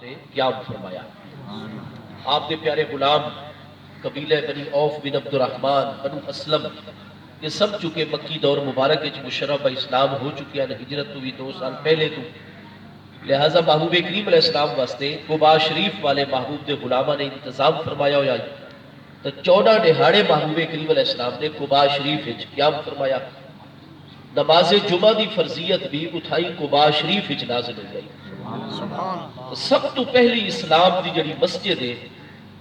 نے قیام فرمایا۔ آپ کے پیارے غلام قبیلہ بنی عوف بن عبد الرحمن بنو اسلم یہ سب چکے مکی دور مبارک مشرف اسلام ہو چکے ہیں، ہجرت تو بھی 2 سال پہلے تو، لہذا محبوب کریم علیہ السلام واسطے قباء شریف والے محبوب دے غلامہ نے انتظام فرمایا ہوا تو 14 دہاڑے محبوب کریم علیہ السلام نے قباء شریف وچ قیام فرمایا۔ نماز جمعہ دی فرضیت بھی اتھائی قباء شریف وچ نازل ہو گئی۔ سب تو پہلی اسلام دی جڑی مسجد ہے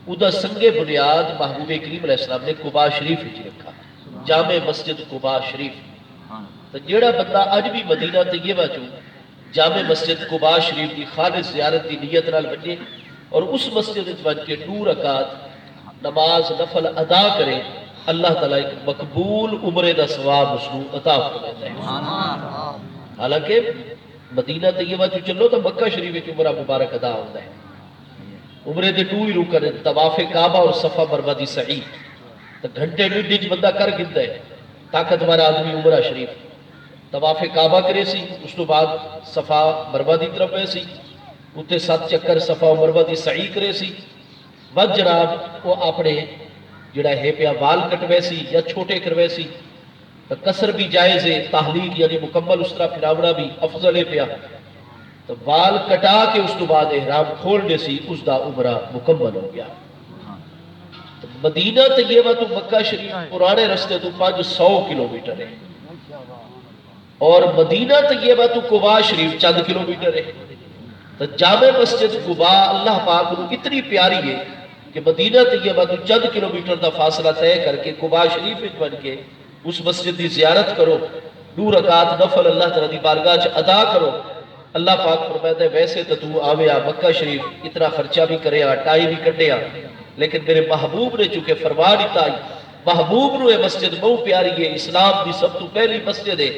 ادا سنگ بنیاد محبوب کریم علیہ السلام نے قباء شریف وچ رکھا، جامع مسجد قباء شریف۔ تو جیڑا بندہ اج بھی مدینہ طیبہ چوں جامع مسجد قباء شریف کی خالص زیارت کی نیت نال بچے اور اس مسجد وچ بن کے 2 رکعت نماز نفل ادا کرے، اللہ تعالیٰ ایک مقبول عمرے دا ثواب اس کو عطا فرماتا ہے۔ حالانکہ مدینہ طیبہ چ چلو تو مکہ شریف وچ عمرہ مبارک ادا ہوتا ہے، عمرے دے 2 ہی رکن طواف کعبہ اور صفا مروہ دی سعی، تو گھنٹے ڈیڑھ وچ بندہ کر گندا ہے طاقتور آدمی عمرہ شریف طواف کعبہ کرے سی، اس تو بعد صفا مروہ دی طرف گئے سی، اتنے 7 چکر صفا و مروہ دی سعی کرے سی، بعد جناب وہ اپنے جڑا ہے پیا وال کٹوے سی یا چھوٹے کروے سی، تو قصر بھی جائز ہے، تحلیق یعنی مکمل اس طرح پھراونا بھی افضل ہے پیا، تو وال کٹا کے اس تو بعد احرام کھول دے سی، اس دا عمرہ مکمل ہو گیا۔ تو مدینہ طیبہ تو مکہ شریف پرانے رستے تو 500 کلومیٹر ہے، اور مدینہ طیبہ تو قباء شریف چند کلومیٹر ہے۔ تو جامع مسجد قباء اللہ پاک کو اتنی پیاری ہے کہ مدینہ طیبہ تو چند کلومیٹر دا فاصلہ طے کر کے قباء شریف وچ بن کے اس مسجد دی زیارت کرو، 2 رکعت نفل اللہ تعالیٰ دی بارگاہ چ ادا کرو۔ اللہ پاک فرماتا ہے ویسے تو آوے مکہ شریف اتنا خرچہ بھی کرے ٹائی بھی کٹے لیکن میرے محبوب نے چونکہ فرما دیتا ہے، محبوب نو یہ مسجد بہت پیاری ہے، اسلام دی سب تو پہلی مسجد ہے،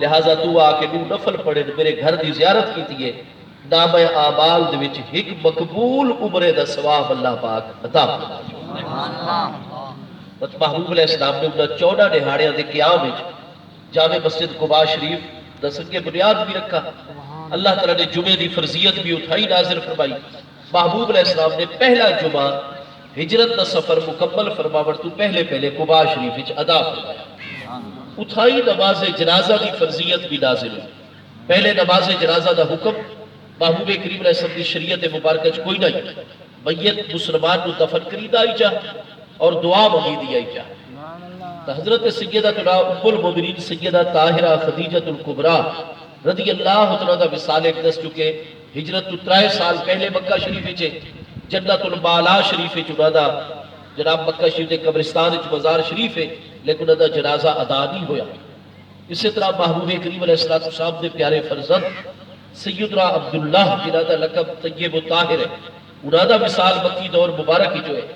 لہٰذا تو آ کے 2 نفل پڑھے میرے گھر دی زیارت کی ہے، نام اعمال دے وچ ایک مقبول عمرے دا ثواب اللہ پاک عطا فرمائے۔ بس محبوب علیہ السلام نے انہاں 14 دہاڑیاں دے قیام وچ جامع مسجد قباء شریف دا سنگ بنیاد بھی رکھا، اللہ تعالیٰ نے جمعے دی فرضیت بھی اٹھائی نازل فرمائی۔ محبوب علیہ السلام نے پہلا جمعہ ہجرت دا سفر مکمل فرماور تو پہلے قباء شریف وچ ادا فرمایا۔ اٹھائی نماز جنازہ دی فرضیت بھی نازل ہوئی۔ پہلے نماز جنازہ دا حکم محبوب کریم علیہ السلام دی شریعت مبارکہ چ کوئی نہیں، میت مسلمان کو دفن کری آئی جا اور دعا منگی دی آئی جا۔ تو حضرت سیدہ ام المومنین سیدہ طاہرہ خدیجۃ الکبریٰ رضی اللہ عنہا دا وصال اقدس چکے ہجرت تو 3 سال پہلے مکہ شریف وچ جنت المالا شریف وچ انہاں دا جناب مکہ شریف دے قبرستان وچ مزار شریف ہے، لیکن انہاں دا جنازہ ادا نہیں ہویا۔ اسی طرح محبوب کریم علیہ السلام دے پیارے فرزند سیدنا عبداللہ جنہاں دا لقب طیب و طاہر ہے، انہاں دا وصال مکی دور مبارک ہی جو ہے،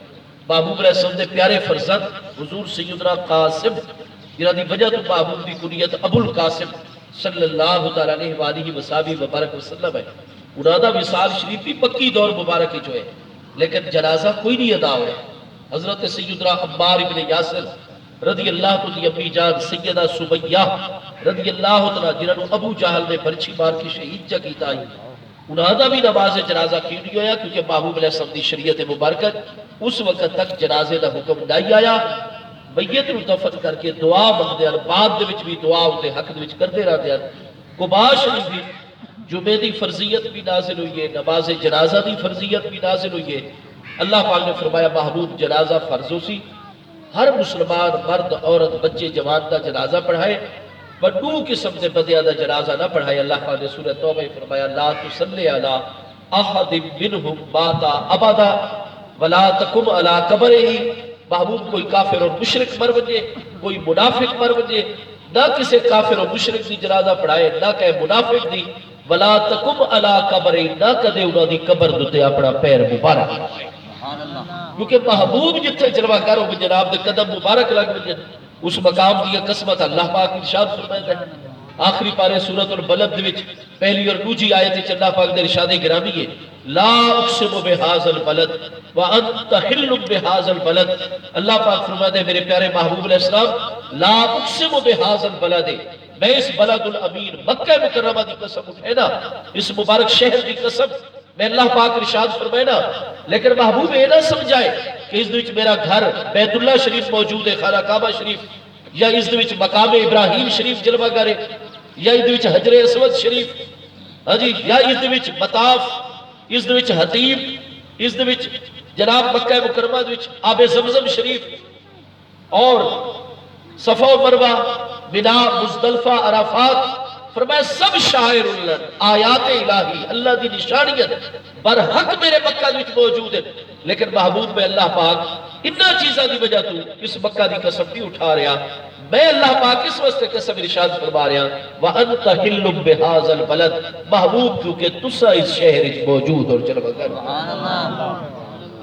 محبوب علیہ السلام دے پیارے فرزند حضور سیدنا قاسم جنہاں دی وجہ تو محبوب دی کنیت ابو القاسم صلی اللہ تعالیٰ علیہ وآلہ وصحبہ وبارک وسلم ہے، انہاں دا وصال شریف بھی مکی دور مبارک ہی جو ہے، لیکن جنازہ کوئی نہیں ادا ہوا۔ حضرت سیدنا عمار ابن یاسر رضی اللہ تعالیٰ امی جان سیدہ سمیہ رضی اللہ تعالیٰ جنہوں نے ابو جہل نے برچی مار کی شہید جا کیتا ہے، انہاں دا بھی نماز جنازہ کیوں نہیں ہویا کیونکہ محبوب علیہ السلام دی شریعت مبارکت اس وقت تک جنازے دا حکم نہیں آیا۔ میت نو دفن کر کے دعا منگدے ہیں، بعد دے وچ بھی دعا اُتے حق دے وچ کردے رہندے ہیں۔ قباء شریف بھی جمعے دی فرضیت بھی نازل ہوئی ہے، نماز جنازہ دی فرضیت بھی نازل ہوئی ہے۔ اللہ پاک نے فرمایا محبوب جنازہ فرض ہو سی، ہر مسلمان مرد عورت بچے جوان دا جنازہ پڑھائے، پر 2 قسم سے بدیا دا جنازہ نہ پڑھائے۔ اللہ پاک نے سورہ توبہ فرمایا لا تصلی علی احد منہم مات ابدا ولا تقم علی قبرہ، محبوب کوئی کافر اور مشرک مر وجے، کوئی منافق مر وجے، نہ کسی کافر اور مشرک دی جنازہ پڑھائے، نہ کہ منافق دی، ولا تقم علی قبرہ، نہ کدے انہاں دی قبر دے اپنا پیر مبارک لگائے، کیونکہ محبوب جتھے جلوہ کرو جناب دے قدم مبارک لگ وجے اس مقام دی قسمت اللہ پاک ارشاد فرمائے ہے۔ آخری پارے سورۃ البلد وچ پہلی اور دوسری آیت وچ اللہ پاک دے ارشاد گرامی ہے لا اقسم بہذا البلد وانت حل بہذا البلد، اللہ پاک فرماتے ہیں میرے پیارے محبوب علیہ السلام لا اقسم بہذا البلد، میں اس بلد الامین مکہ مکرمہ دی قسم اٹھے نا، اس مبارک شہر دی قسم میں اللہ پاک ارشاد فرمائے نا لیکن محبوب یہ نہ سمجھائے کہ اس وچ میرا گھر بیت اللہ شریف موجود ہے، خانہ کعبہ شریف، یا اس وچ مقام ابراہیم شریف جلوہ گر ہے، یا اس وچ حجر اسود شریف، ہاں جی، یا اس وچ مطاف، اس وچ حتیم، اس وچ جناب مکہ مکرمہ وچ آب زمزم شریف اور صفا و مروہ، منا، مزدلفہ، عرفات، فرمایا سب شاعر اللہ آیات الہی اللہ دی نشانیت برحق میرے مکہ وچ موجود ہے، لیکن محبوب میں اللہ پاک انہاں چیزاں دی وجہ تو اس مکہ دی قسم نہیں اٹھا رہا، میں اللہ پاک اس واسطے قسم ارشاد فرما رہا وَأَنْتَ حِلٌّ بِهَذَا الْبَلَدِ، محبوب کیونکہ تسا اس شہر وچ موجود اور جلوہ گر،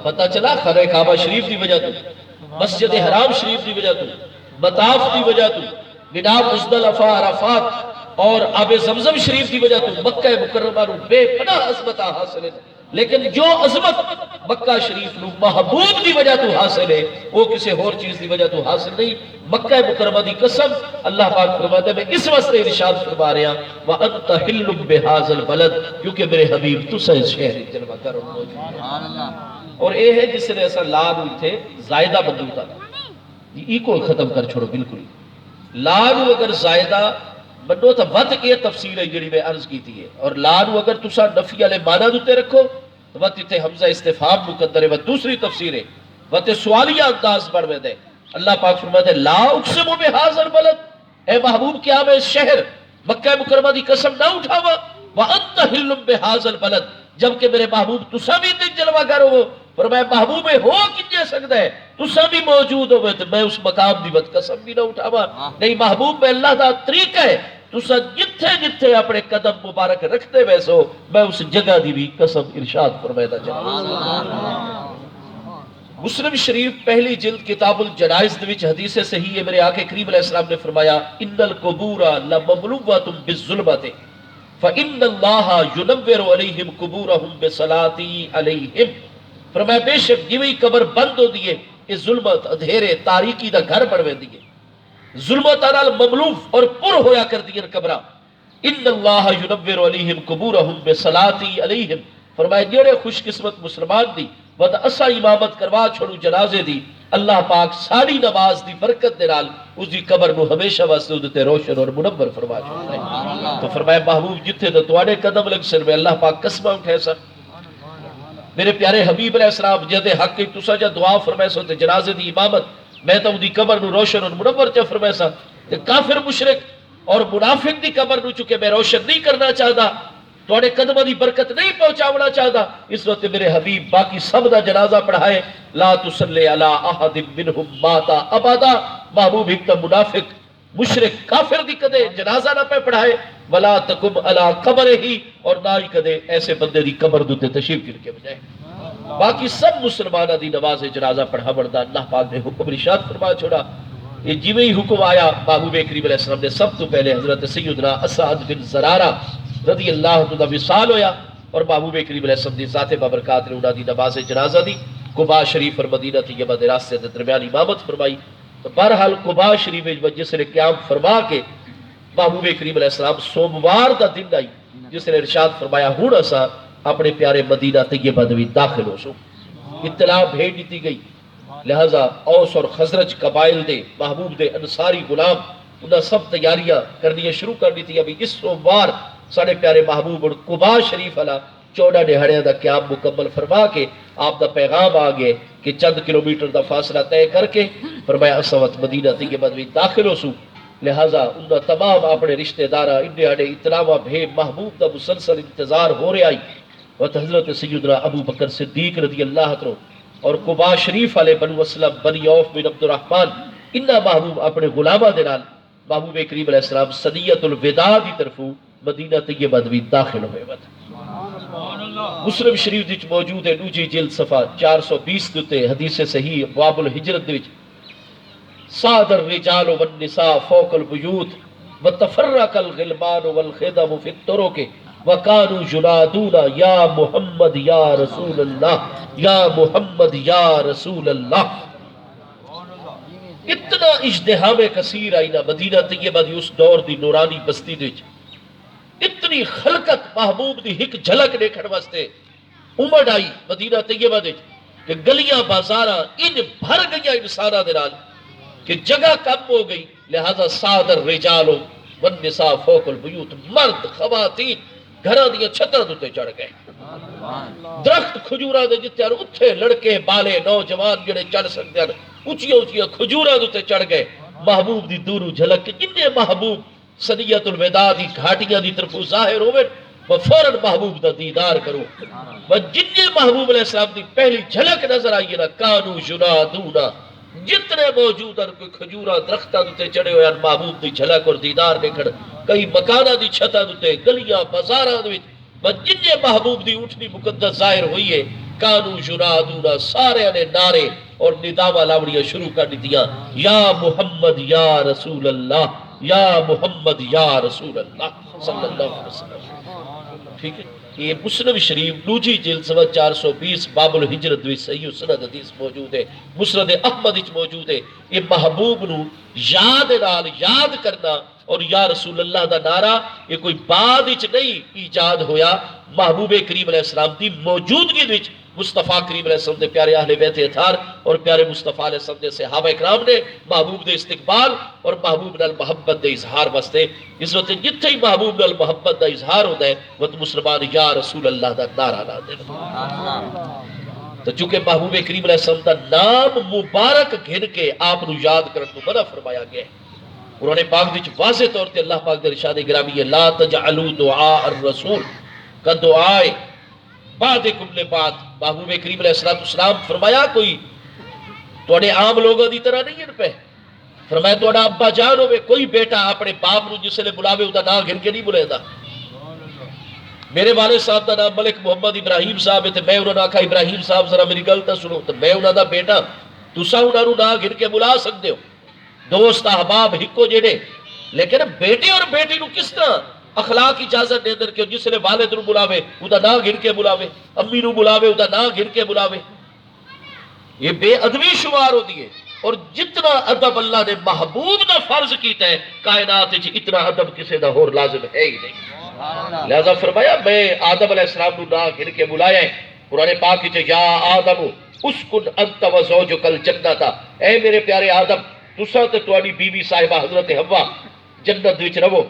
پتہ چلا خانہ کعبہ شریف دی وجہ تو، مسجد حرام شریف دی وجہ تو، مطاف دی وجہ تو، منا، مزدلفہ، عرفات اور آب زمزم شریف دی وجہ تو مکہ مکرمہ نو بے پناہ عظمت حاصل ہے، لیکن جو عظمت مکہ شریف نو محبوب دی وجہ تو حاصل ہے وہ کسی اور چیز دی وجہ تو حاصل نہیں۔ مکہ مکرمہ دی قسم اللہ پاک فرماتا ہے میں اس واسطے ارشاد فرما رہا وَأَنْتَ حِلٌّ بِهَذَا الْبَلَدِ، کیونکہ میرے حبیب تسا اس شہر جلوہ گر موجود۔ اور اے ہے جس نے ایسا لا نو تھے زائدہ بندوتا یہ کو ختم کر چھوڑو بالکل، لا نو اگر زائدہ بنو تو ود یہ تفسیر ہے جڑی میں عرض کی تھی ہے، اور لا نو اگر تسا نفی والے معنی دوتے رکھو تو ود تے حمزہ استفہام مقدر ہے، دوسری تفسیر ہے ود سوالیہ انداز بڑھ میں دے۔ اللہ پاک فرماتے ہیں لا اقسم بہذا البلد، اے محبوب کیا میں اس شہر مکہ مکرمہ دی قسم نہ اٹھاوا وانت حل بہذا البلد، جبکہ میرے محبوب تسا بھی تے جلوہ گر ہو، فرمایا محبوب ہو کنجے سکتا ہے تسا بھی موجود ہوئے تو میں اس مقام دی ود قسم بھی نہ اٹھاوا، نہیں محبوب میں اللہ دا طریقہ ہے تسا جتھے جتھے اپنے قدم مبارک رکھتے ویسو میں اس جگہ دی بھی قسم ارشاد فرمائے چاہتا۔ مسلم شریف پہلی جلد کتاب الجنائز وچ حدیث صحیح ہے، میرے آقا کریم علیہ السلام نے فرمایا ان القبور لمملوۃ بالظلمۃ فان اللہ ینور علیہم قبورہم بصلاتی علیہم، فرمایا بے شک جویں قبر بند ہو دیے یہ ظلمت اندھیرے تاریکی دا گھر بنوے دیے، ظلمت نال مملوف اور پر ہویا کر دیے قبراں، ان اللہ ینور علیہم قبورہم بصلاتی علیہم، فرمایا جڑے خوش قسمت مسلمان دی ود اسا امامت کروا چھوڑو جنازے دی اللہ پاک ساری نماز دی برکت دے نال اس دی قبر نو ہمیشہ واسطے تے روشن اور منور فرما چھوڑے۔ تو فرمایا محبوب جتھے تو تواڈے قدم لگ سن میں اللہ پاک قسمہ اٹھے سا، میرے پیارے حبیب علیہ السلام جدے حق تسا جا دعا فرمائے سو تے جنازے دی امامت میں تو دی قبر نو روشن اور منور چا فرمائے سا، تے کافر مشرک اور منافق دی قبر نو چکے میں روشن نہیں کرنا چاہتا، تواڈے قدمہ دی برکت نہیں پہنچاونا چاہتا، اس وقت میرے حبیب باقی سب دا جنازہ پڑھائے لا تصلی علی احد منہم مات ابدا، محبوب ایک منافق مشرک کافر دی کدے جنازہ نہ پہ پڑھائے ولا تقم علی قبرہ، اور نہ ہی کدے ایسے بندے دی قبر دوتے تشریف گن کے بجائے، باقی سب مسلمانہ دی نماز جنازہ پڑھا بڑھدا اللہ پاک نے حکم ارشاد فرما چھوڑا۔ یہ جیویں ہی حکم آیا محبوب کریم علیہ السلام نے سب تو پہلے حضرت سیدنا اسعد بن زرارہ رضی اللہ عنہ دا وصال ہویا اور محبوب کریم علیہ السلام دی ذات بابرکات نے انہاں دی نماز جنازہ دی قباء شریف اور مدینہ طیبہ دے راستے دے درمیان امامت فرمائی۔ تو بہرحال قباء شریف وچ جس نے قیام فرما کے محبوب کریم علیہ السلام سوموار دا دن آئی جس نے ارشاد فرمایا ہن اسا اپنے پیارے مدینہ طیبہ دے داخل ہو سو، اطلاع بھیج دیتی گئی، لہذا اوس اور خزرج قبائل دے محبوب دے انصاری غلام انہاں سب تیاریاں کرنی شروع کر دی تھی۔ ابھی اس سوموار ساڑھے پیارے محبوب اور قباء شریف والا 14 دہاڑیاں دا قیام مکمل فرما کے آپ دا پیغام آگئے کہ چند کلومیٹر دا فاصلہ طے کر کے فرمایا اسوت مدینہ طیبہ میں داخل ہو سو، لہذا انہاں تمام اپنے رشتہ دارہ انڈے ہڈے اطلاع بھے محبوب دا مسلسل انتظار ہو رہے آئی، اور حضرت سیدنا ابو بکر صدیق رضی اللہ عنہ اور قباء شریف والے بنو اسلم بنی عوف بن عبد الرحمن انہاں محبوب اپنے غلامہ دے نال محبوب کریم علیہ السلام صدیت الوداع دی طرفوں مدینہ طیبہ بھی داخل ہوئے وقت۔ مسلم شریف وچ موجود ہے دوجی جلد صفحہ 420 تے حدیث صحیح ابواب الہجرت وچ صعد الرجال والنساء فوق البیوت وتفرق الغلمان والخدم فی الطرق وکانوا ینادون یا محمد یا رسول اللہ یا محمد یا رسول اللہ۔ اتنا اجتہام کثیر آئی نا مدینہ طیبہ دی اس دور دی نورانی بستی وچ، اتنی خلقت محبوب دی ہک جھلک دیکھن واسطے امڑ آئی مدینہ طیبہ دے کہ گلیاں بازاراں ان بھر گئیاں انساناں دے نال کہ جگہ کم ہو گئی، لہذا صادر رجال والنساء فوق البیوت، مرد خواتین گھراں دیاں چھتاں تے چڑھ گئے، درخت کھجوراں دے جتے ہیں اتھے لڑکے بالے نوجوان جڑے چڑھ سکتے ہیں اونچیاں اونچیاں کھجوراں تے چڑھ گئے، محبوب دی دورو جھلک کے جن محبوب سنیت الوداع دی گھاٹیاں دی طرف ظاہر ہوئے وہ فوراً محبوب دا دیدار کرو، وہ جن محبوب علیہ السلام دی پہلی جھلک نظر آئی نا کانو ینادونا، جتنے موجود ہیں کوئی کھجوراں درختاں تے چڑھے ہوئے ہیں محبوب دی جھلک اور دیدار دیکھن، کئی مکاناں دی چھتاں تے گلیاں بازاراں دے وچ جن محبوب دی اٹھنی مقدس ظاہر ہوئی ہے کانو ینادونا، سارے نے نعرے اور ندامہ لاوڑیاں شروع کر دیا، یا محمد یا رسول اللہ، یا محمد یا رسول اللہ صلی اللہ علیہ وسلم۔ ٹھیک ہے، یہ مسلم شریف دوجی جلد صفحہ 420 باب الہجرت وچ صحیح سند حدیث موجود ہے، مسند احمد وچ موجود ہے۔ یہ محبوب نو یاد نال یاد کرنا اور یا رسول اللہ دا نعرہ یہ کوئی بعد وچ نہیں ایجاد ہویا، محبوب کریم علیہ السلام دی موجودگی وچ مصطفیٰ کریم علیہ السلام دے پیارے اہل بیت اطہار اور پیارے مصطفیٰ علیہ السلام دے صحابہ اکرام نے محبوب دے استقبال اور محبوب نال محبت دے اظہار واسطے اس وقت جتھے ہی محبوب نال محبت دا اظہار ہوتا ہے وہ مسلمان یا رسول اللہ دا نعرہ لا دے۔ تو چونکہ محبوب کریم علیہ السلام دا نام مبارک گھن کے آپ نو یاد کرن کو منع فرمایا گیا ہے۔ قرآن پاک وچ واضح طور تے اللہ پاک دے ارشاد گرامی ہے لا تجعلوا دعاء الرسول کا دعائے بعدکم لبعض، محبوب کریم علیہ السلام فرمایا کوئی توڑے عام لوگوں دی طرح نہیں ان پہ، فرمایا توڑا ابا جان ہوئے کوئی بیٹا اپنے باپ نو جس نے بلاوے ہوتا نا گھن کے نہیں بلے دا۔ میرے والد صاحب دا نام ملک محمد ابراہیم صاحب ہے، میں انہوں نے کہا ابراہیم صاحب ذرا میری گل تا سنو، تو میں انہوں دا بیٹا تسا انہوں نے نا گھن کے بلا سکتے ہو، دوست احباب ہکو جڑے، لیکن بیٹے اور بیٹی نو کس طرح اخلاق اجازت دے در کہ جس نے والد نو بلاوے ادا نہ گھن کے بلاوے، امی نو بلاوے ادا نہ گھن کے بلاوے، یہ بے ادبی شمار ہوتی ہے۔ اور جتنا ادب اللہ نے محبوب دا فرض کیتا ہے کائنات وچ اتنا ادب کسی دا اور لازم ہے ہی نہیں، لہذا فرمایا میں آدم علیہ السلام نو نہ گھن کے بلایا ہے۔ قرآن پاک وچ یا آدم اسکن انت و زوجک الجنۃ، اے میرے پیارے آدم تساں تے تہاڈی بیوی صاحبہ حضرت حوا جنت وچ رہو،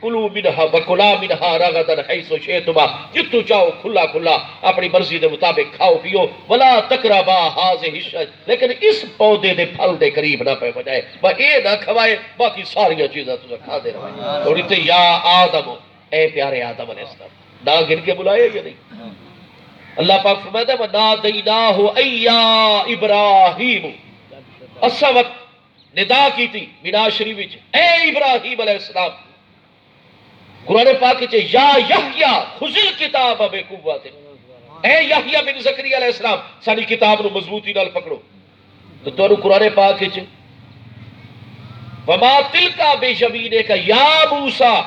کلو منہا وکلا منہا رغدن حیث شئتما، جتو چاہو کھلا کھلا اپنی مرضی دے مطابق کھاؤ پیو، ولا تقربا ہذہ الشجرۃ، لیکن اس پودے دے پھل دے قریب نہ پہ بجائے، وہ اے نہ کھوائے باقی ساری چیزاں تساں کھا دے رہے۔ اور تے یا آدم، اے پیارے آدم علیہ السلام، نہ گن کے بلائے یا نہیں؟ اللہ پاک فرماتا ہے وَنَادَيْنَاهُ أَيْ يَا إِبْرَاهِيمُ، اس وقت ندا کی تھی مینا شریف وچ اے ابراہیم علیہ السلام، قرآن پاک وچ یا یحییٰ خذ الکتاب بقوۃ، اے یحییٰ بن زکریا علیہ السلام ساری کتاب نو مضبوطی نال پکڑو۔ تو تانوں قرآن پاک وچ وما تلک بیمینک یا موسیٰ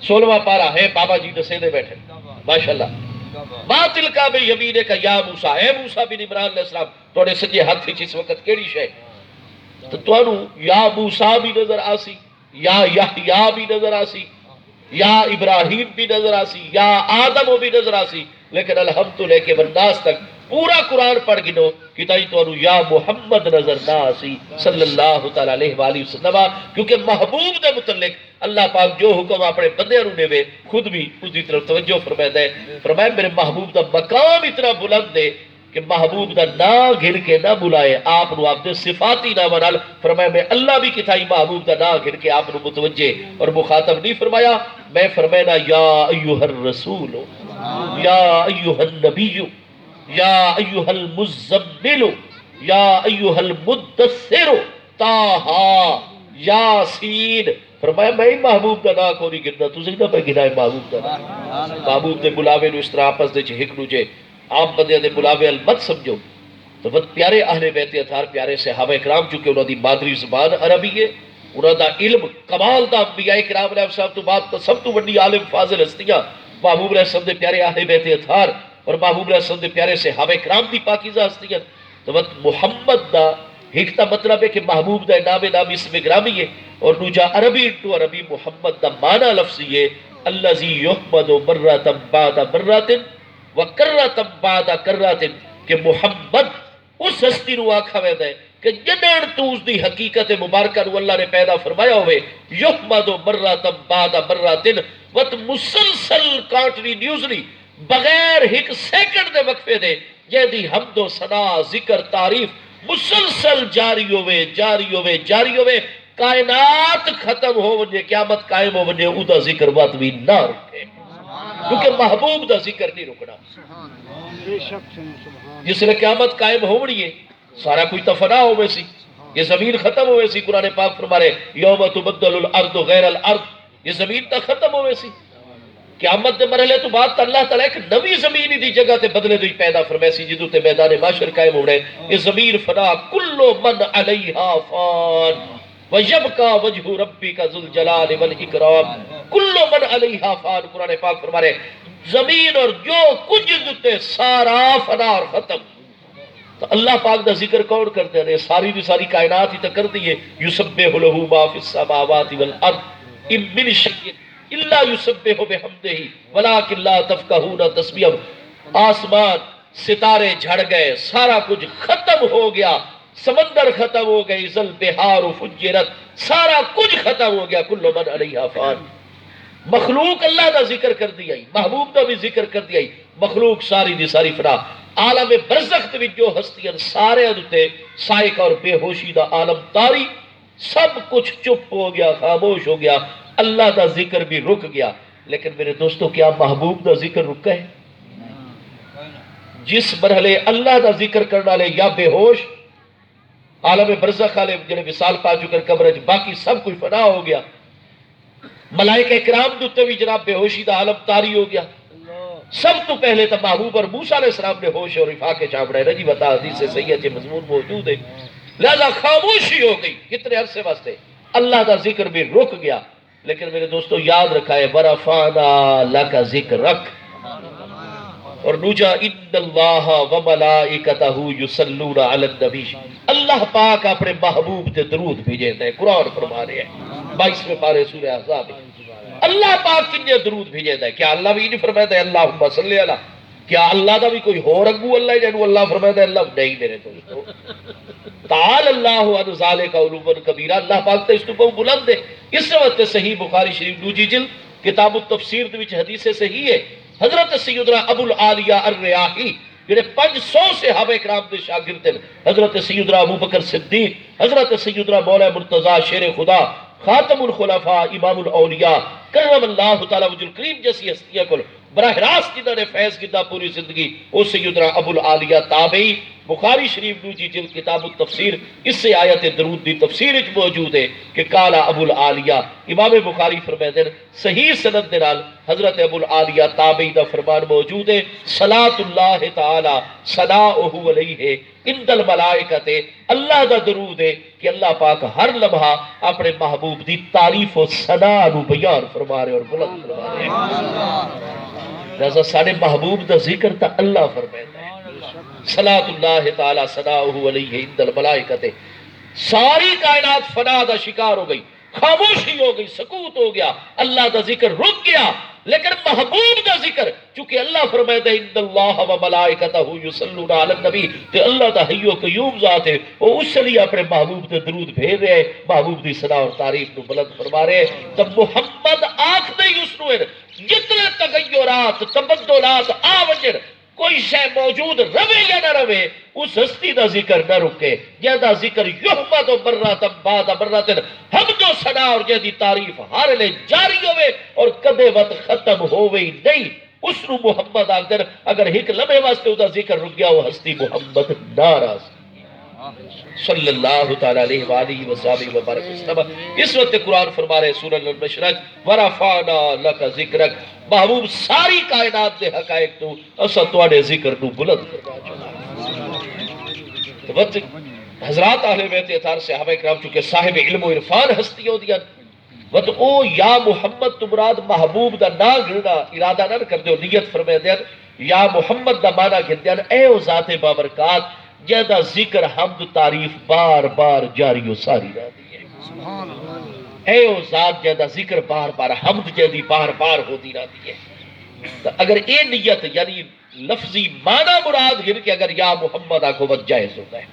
16واں پارہ ہے، بابا جی دسے دے بیٹھے ماشاءاللہ، ما تلک بیمینک یا موسیٰ، اے موسیٰ بن عمران علیہ السلام تواڈے سجے ہاتھ وچ اس وقت کیڑی شے؟ تو تانوں یا موسیٰ بھی نظر آسی، یا یحییٰ بھی نظر آسی، یا ابراہیم بھی نظر آسی، یا آدم بھی نظر آسی، لیکن الحمد لے کے والناس تک پورا قرآن پڑھ گنو کہ تائی تو یا محمد نظر نہ آسی صلی اللہ تعالیٰ علیہ وآلہ وسلم، کیونکہ محبوب دے متعلق اللہ پاک جو حکم اپنے بندے نے وے خود بھی اس دی طرف توجہ فرمائے ہے، فرمائے میرے محبوب دا مقام اتنا بلند ہے کہ محبوب دا نہ گھر کے نہ بلائے آپ نو آپ دے صفاتی نام نال، فرمایا میں اللہ بھی کتائی محبوب دا نہ گھر کے آپ نو متوجہ اور مخاطب نہیں فرمایا، میں فرمائنا یا ایوہ الرسول، یا ایوہ النبی، یا ایوہ المزمل، یا ایوہ المدثر، تاہا یاسین، فرمایا میں ہی محبوب دا نہ کو نہیں گرنا، تو سکتا پہ گرائے محبوب دا نہ، محبوب دے بلاوے نو اس طرح آپس دے چھے ہکڑو جے آپ بندے دے بلاوے المت سمجھو۔ تو پیارے اہل بیت اطہار پیارے صحابہ اکرام چونکہ انہوں دی مادری زبان عربی ہے، انہوں دا علم کمال دا انبیاء کرام علیہ السلام تو بعد سب تو بڑی عالم فاضل ہستیاں محبوب علیہ السلام دے پیارے اہل بیت اطہار اور محبوب علیہ السلام دے پیارے صحابہ اکرام دی پاکیزہ ہستیاں۔ تو محمد دا ہکتا مطلب ہے کہ محبوب دا نام اسم گرامی ہے، اور نوجا عربی انٹو عربی محمد دا معنی لفظی ہے الذی یحمد مرۃ بعد مرۃ وَكَرَّةً بَعْدَ كَرَّةٍ کہ محمد اس ہستی نو آکھا ویندہ ہے کہ جنہاں تو اس دی حقیقت مبارکہ نو اللہ نے پیدا فرمایا ہوئے یحمد مرۃ بعد مرۃ وت مسلسل کنٹینیوسلی بغیر ایک سیکنڈ دے وقفے دے جہدی حمد و ثنا ذکر تعریف مسلسل جاری ہوئے کائنات ختم ہو ونجے قیامت قائم ہو ونجے او دا ذکر بات بھی نہ رکے کیونکہ محبوب دا ذکر نہیں رکنا جس نے قیامت قائم ہو ونی ہے سارا کوئی تفنا ہوئے سی یہ زمین ختم ہوئے سی قرآن پاک فرما رہے یوم تبدل الارض غیر الارض یہ زمین تا ختم ہوئے سی قیامت دے مرحلے تو بعد اللہ تعالیٰ ایک نوی زمین دی جگہ تے بدلے دوئی پیدا فرمائے سی جدو تے میدان معاشر قائم ہو رہے یہ زمین فنا کل من علیہا فان وَيَبْقَى وَجْهُ رَبِّكَ ذُو الْجَلَالِ وَالْإِكْرَامِ کل من علیہا فان قرآن پاک فرما رہے زمین اور جو کچھ دتے سارا فنا اور ختم تو اللہ پاک دا ذکر کون کرتے ہیں ساری دی ساری کائنات ہی تو کر دیئے یسبح لہو ما فی السماوات والارض ان من شیء الا یسبح بحمدہ ولکن لا تفقہون تسبیحہ آسمان ستارے جھڑ گئے سارا کچھ ختم ہو گیا سمندر ختم ہو گئی ذل بحار فجرت سارا کچھ ختم ہو گیا کل من علیہا فان مخلوق اللہ دا ذکر کر دیا محبوب دا بھی ذکر کر دیا مخلوق ساری دی ساری فنا عالم برزخ وچ جو ہستیاں سارے ادتے سائق اور بے ہوشی دا عالم تاری سب کچھ چپ ہو گیا خاموش ہو گیا اللہ دا ذکر بھی رک گیا لیکن میرے دوستو کیا محبوب دا ذکر رکا ہے جس مرحلے اللہ دا ذکر کرنا لے یا بے ہوش عالم برزخ والے جنہیں وصال پا چکر قبر باقی سب کچھ فنا ہو گیا ملائکہ کرام دوتے بھی جناب بے ہوشی دا عالم تاری ہو گیا سب تو پہلے تو محبوب اور موسیٰ علیہ السلام نے ہوش اور رفاق چاپڑے رجی بتا حدیث سید مضمون موجود ہے لہذا خاموشی ہو گئی کتنے عرصے واسطے اللہ دا ذکر بھی رک گیا لیکن میرے دوستو یاد رکھا ہے وَرَفَعْنَا لَكَ ذِكْرَكَ اور نوجا ان اللہ وملائکتہ یصلون علی النبی اللہ پاک اپنے محبوب تے درود بھیجتا ہے قرآن فرما رہے ہیں 22ویں پارے سورہ احزاب اللہ پاک کنجے درود بھیجتا ہے کیا اللہ بھی نہیں فرماتا ہے اللہم صلی علی کیا اللہ دا بھی کوئی ہو رگو اللہ جنہوں اللہ فرماتا ہے اللہ نہیں میرے دوستو تعال اللہ عن ذالک علوا کبیرہ اللہ پاک تے اس تو بلند ہے اس وقت صحیح بخاری شریف دوجی جلد کتاب التفسیر دے وچ حدیث صحیح ہے حضرت سیدنا ابو العالیہ الریاحی جنہیں 500 صحابہ اکرام دے شاگرد ہیں حضرت سیدنا ابو بکر صدیق حضرت سیدنا مولا مرتضی شیر خدا خاتم الخلفاء امام الاولیاء کرم اللہ تعالی وجہ الکریم جیسی ہستیاں کو براہ راست جنہوں نے فیض کیتا پوری زندگی او سیدنا ابو العالیہ تابعی بخاری شریف دوجی جلد کتاب التفسیر اس سے آیت درود دی تفسیر اچ موجود ہے کہ قال ابو العالیہ امام بخاری فرماتے ہیں صحیح سند دے نال حضرت ابو العالیہ تابعی دا فرمان موجود ہے صلاۃ اللہ تعالی ثناؤہ علیہ عند الملائکۃ اللہ دا درود ہے کہ اللہ پاک ہر لمحہ اپنے محبوب دی تعریف و ثنا نو بیان فرما رہے اور بلند فرما رہے ہیں لہذا سارے محبوب دا ذکر تا اللہ فرماتا ہے صلاۃ اللہ تعالی ثناؤہ علیہ عند الملائکۃ ساری کائنات فنا دا شکار ہو گئی خاموشی ہو گئی سکوت ہو گیا اللہ دا ذکر رک گیا لیکن محبوب دا ذکر چونکہ اللہ فرماتا ہے ان اللہ و ملائکتہ یصلون علی النبی تے اللہ دا حی و قیوم ذات ہے وہ اس لیے اپنے محبوب تے درود بھیج رہے ہیں محبوب دی ثنا اور تعریف نو بلند فرما رہے ہیں تب محمد آکھدے ہی اس نو جتنے تغیرات تبدلات آوجر کوئی شے موجود روے یا نہ روے اس ہستی دا ذکر نہ رکے جہاں ذکر یحمد و مرات بعد مرات حمد و ثنا اور جہاں تعریف ہر لے جاری ہوئے اور کدے وقت ختم ہوئے نہیں اس نو محمد آگر اگر ایک لمحے واسطے او دا ذکر رک گیا وہ ہستی محمد ناراض صلی اللہ تعالی علیہ وآلہ وصحبہ وبارک وسلم اس وقت قرآن فرما رہے سورہ المشرق ورفعنا لک ذکرک محبوب ساری کائنات دے حقائق تو اسا تواڈے ذکر نو بلند کرنا حضرات اہل بیت اطہار صحابہ کرام چونکہ صاحب علم و عرفان ہستی ہو دیا وقت او یا محمد تو مراد محبوب دا نا گرنا ارادہ نہ کر دو نیت فرمائے دیا یا محمد دا مانا گر دیا اے او ذات بابرکات جہاں ذکر حمد تعریف بار بار جاری و ساری رہ دی ہے اے او ذات جہاں ذکر بار بار حمد جہاں بار بار ہو دی رہ دی ہے اگر اے نیت یعنی لفظی معنی مراد گن کے اگر یا محمد آکھو بس جائز ہوتا ہے،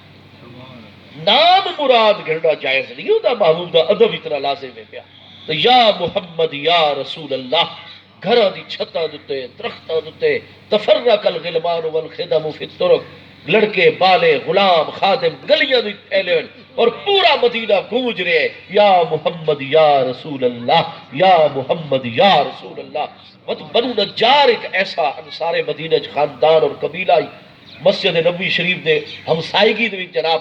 نام مراد گھڑنا جائز نہیں ہوتا، محبوب دا ادب اتنا لازم ہے پیا۔ تو یا محمد یا رسول اللہ، گھراں دی چھتاں دتے، درختاں دتے، تفرق الغلمان والخدم فی الطرق، لڑکے بالے غلام خادم گلیاں دی پھیلے ہوئے اور پورا مدینہ گونج رہے یا محمد یا رسول اللہ، یا محمد یا رسول اللہ۔ بنو نجار ایک ایسا انصار مدینہ خاندان اور قبیلہ مسجد نبوی شریف دے ہمسائیگی دے وچ جناب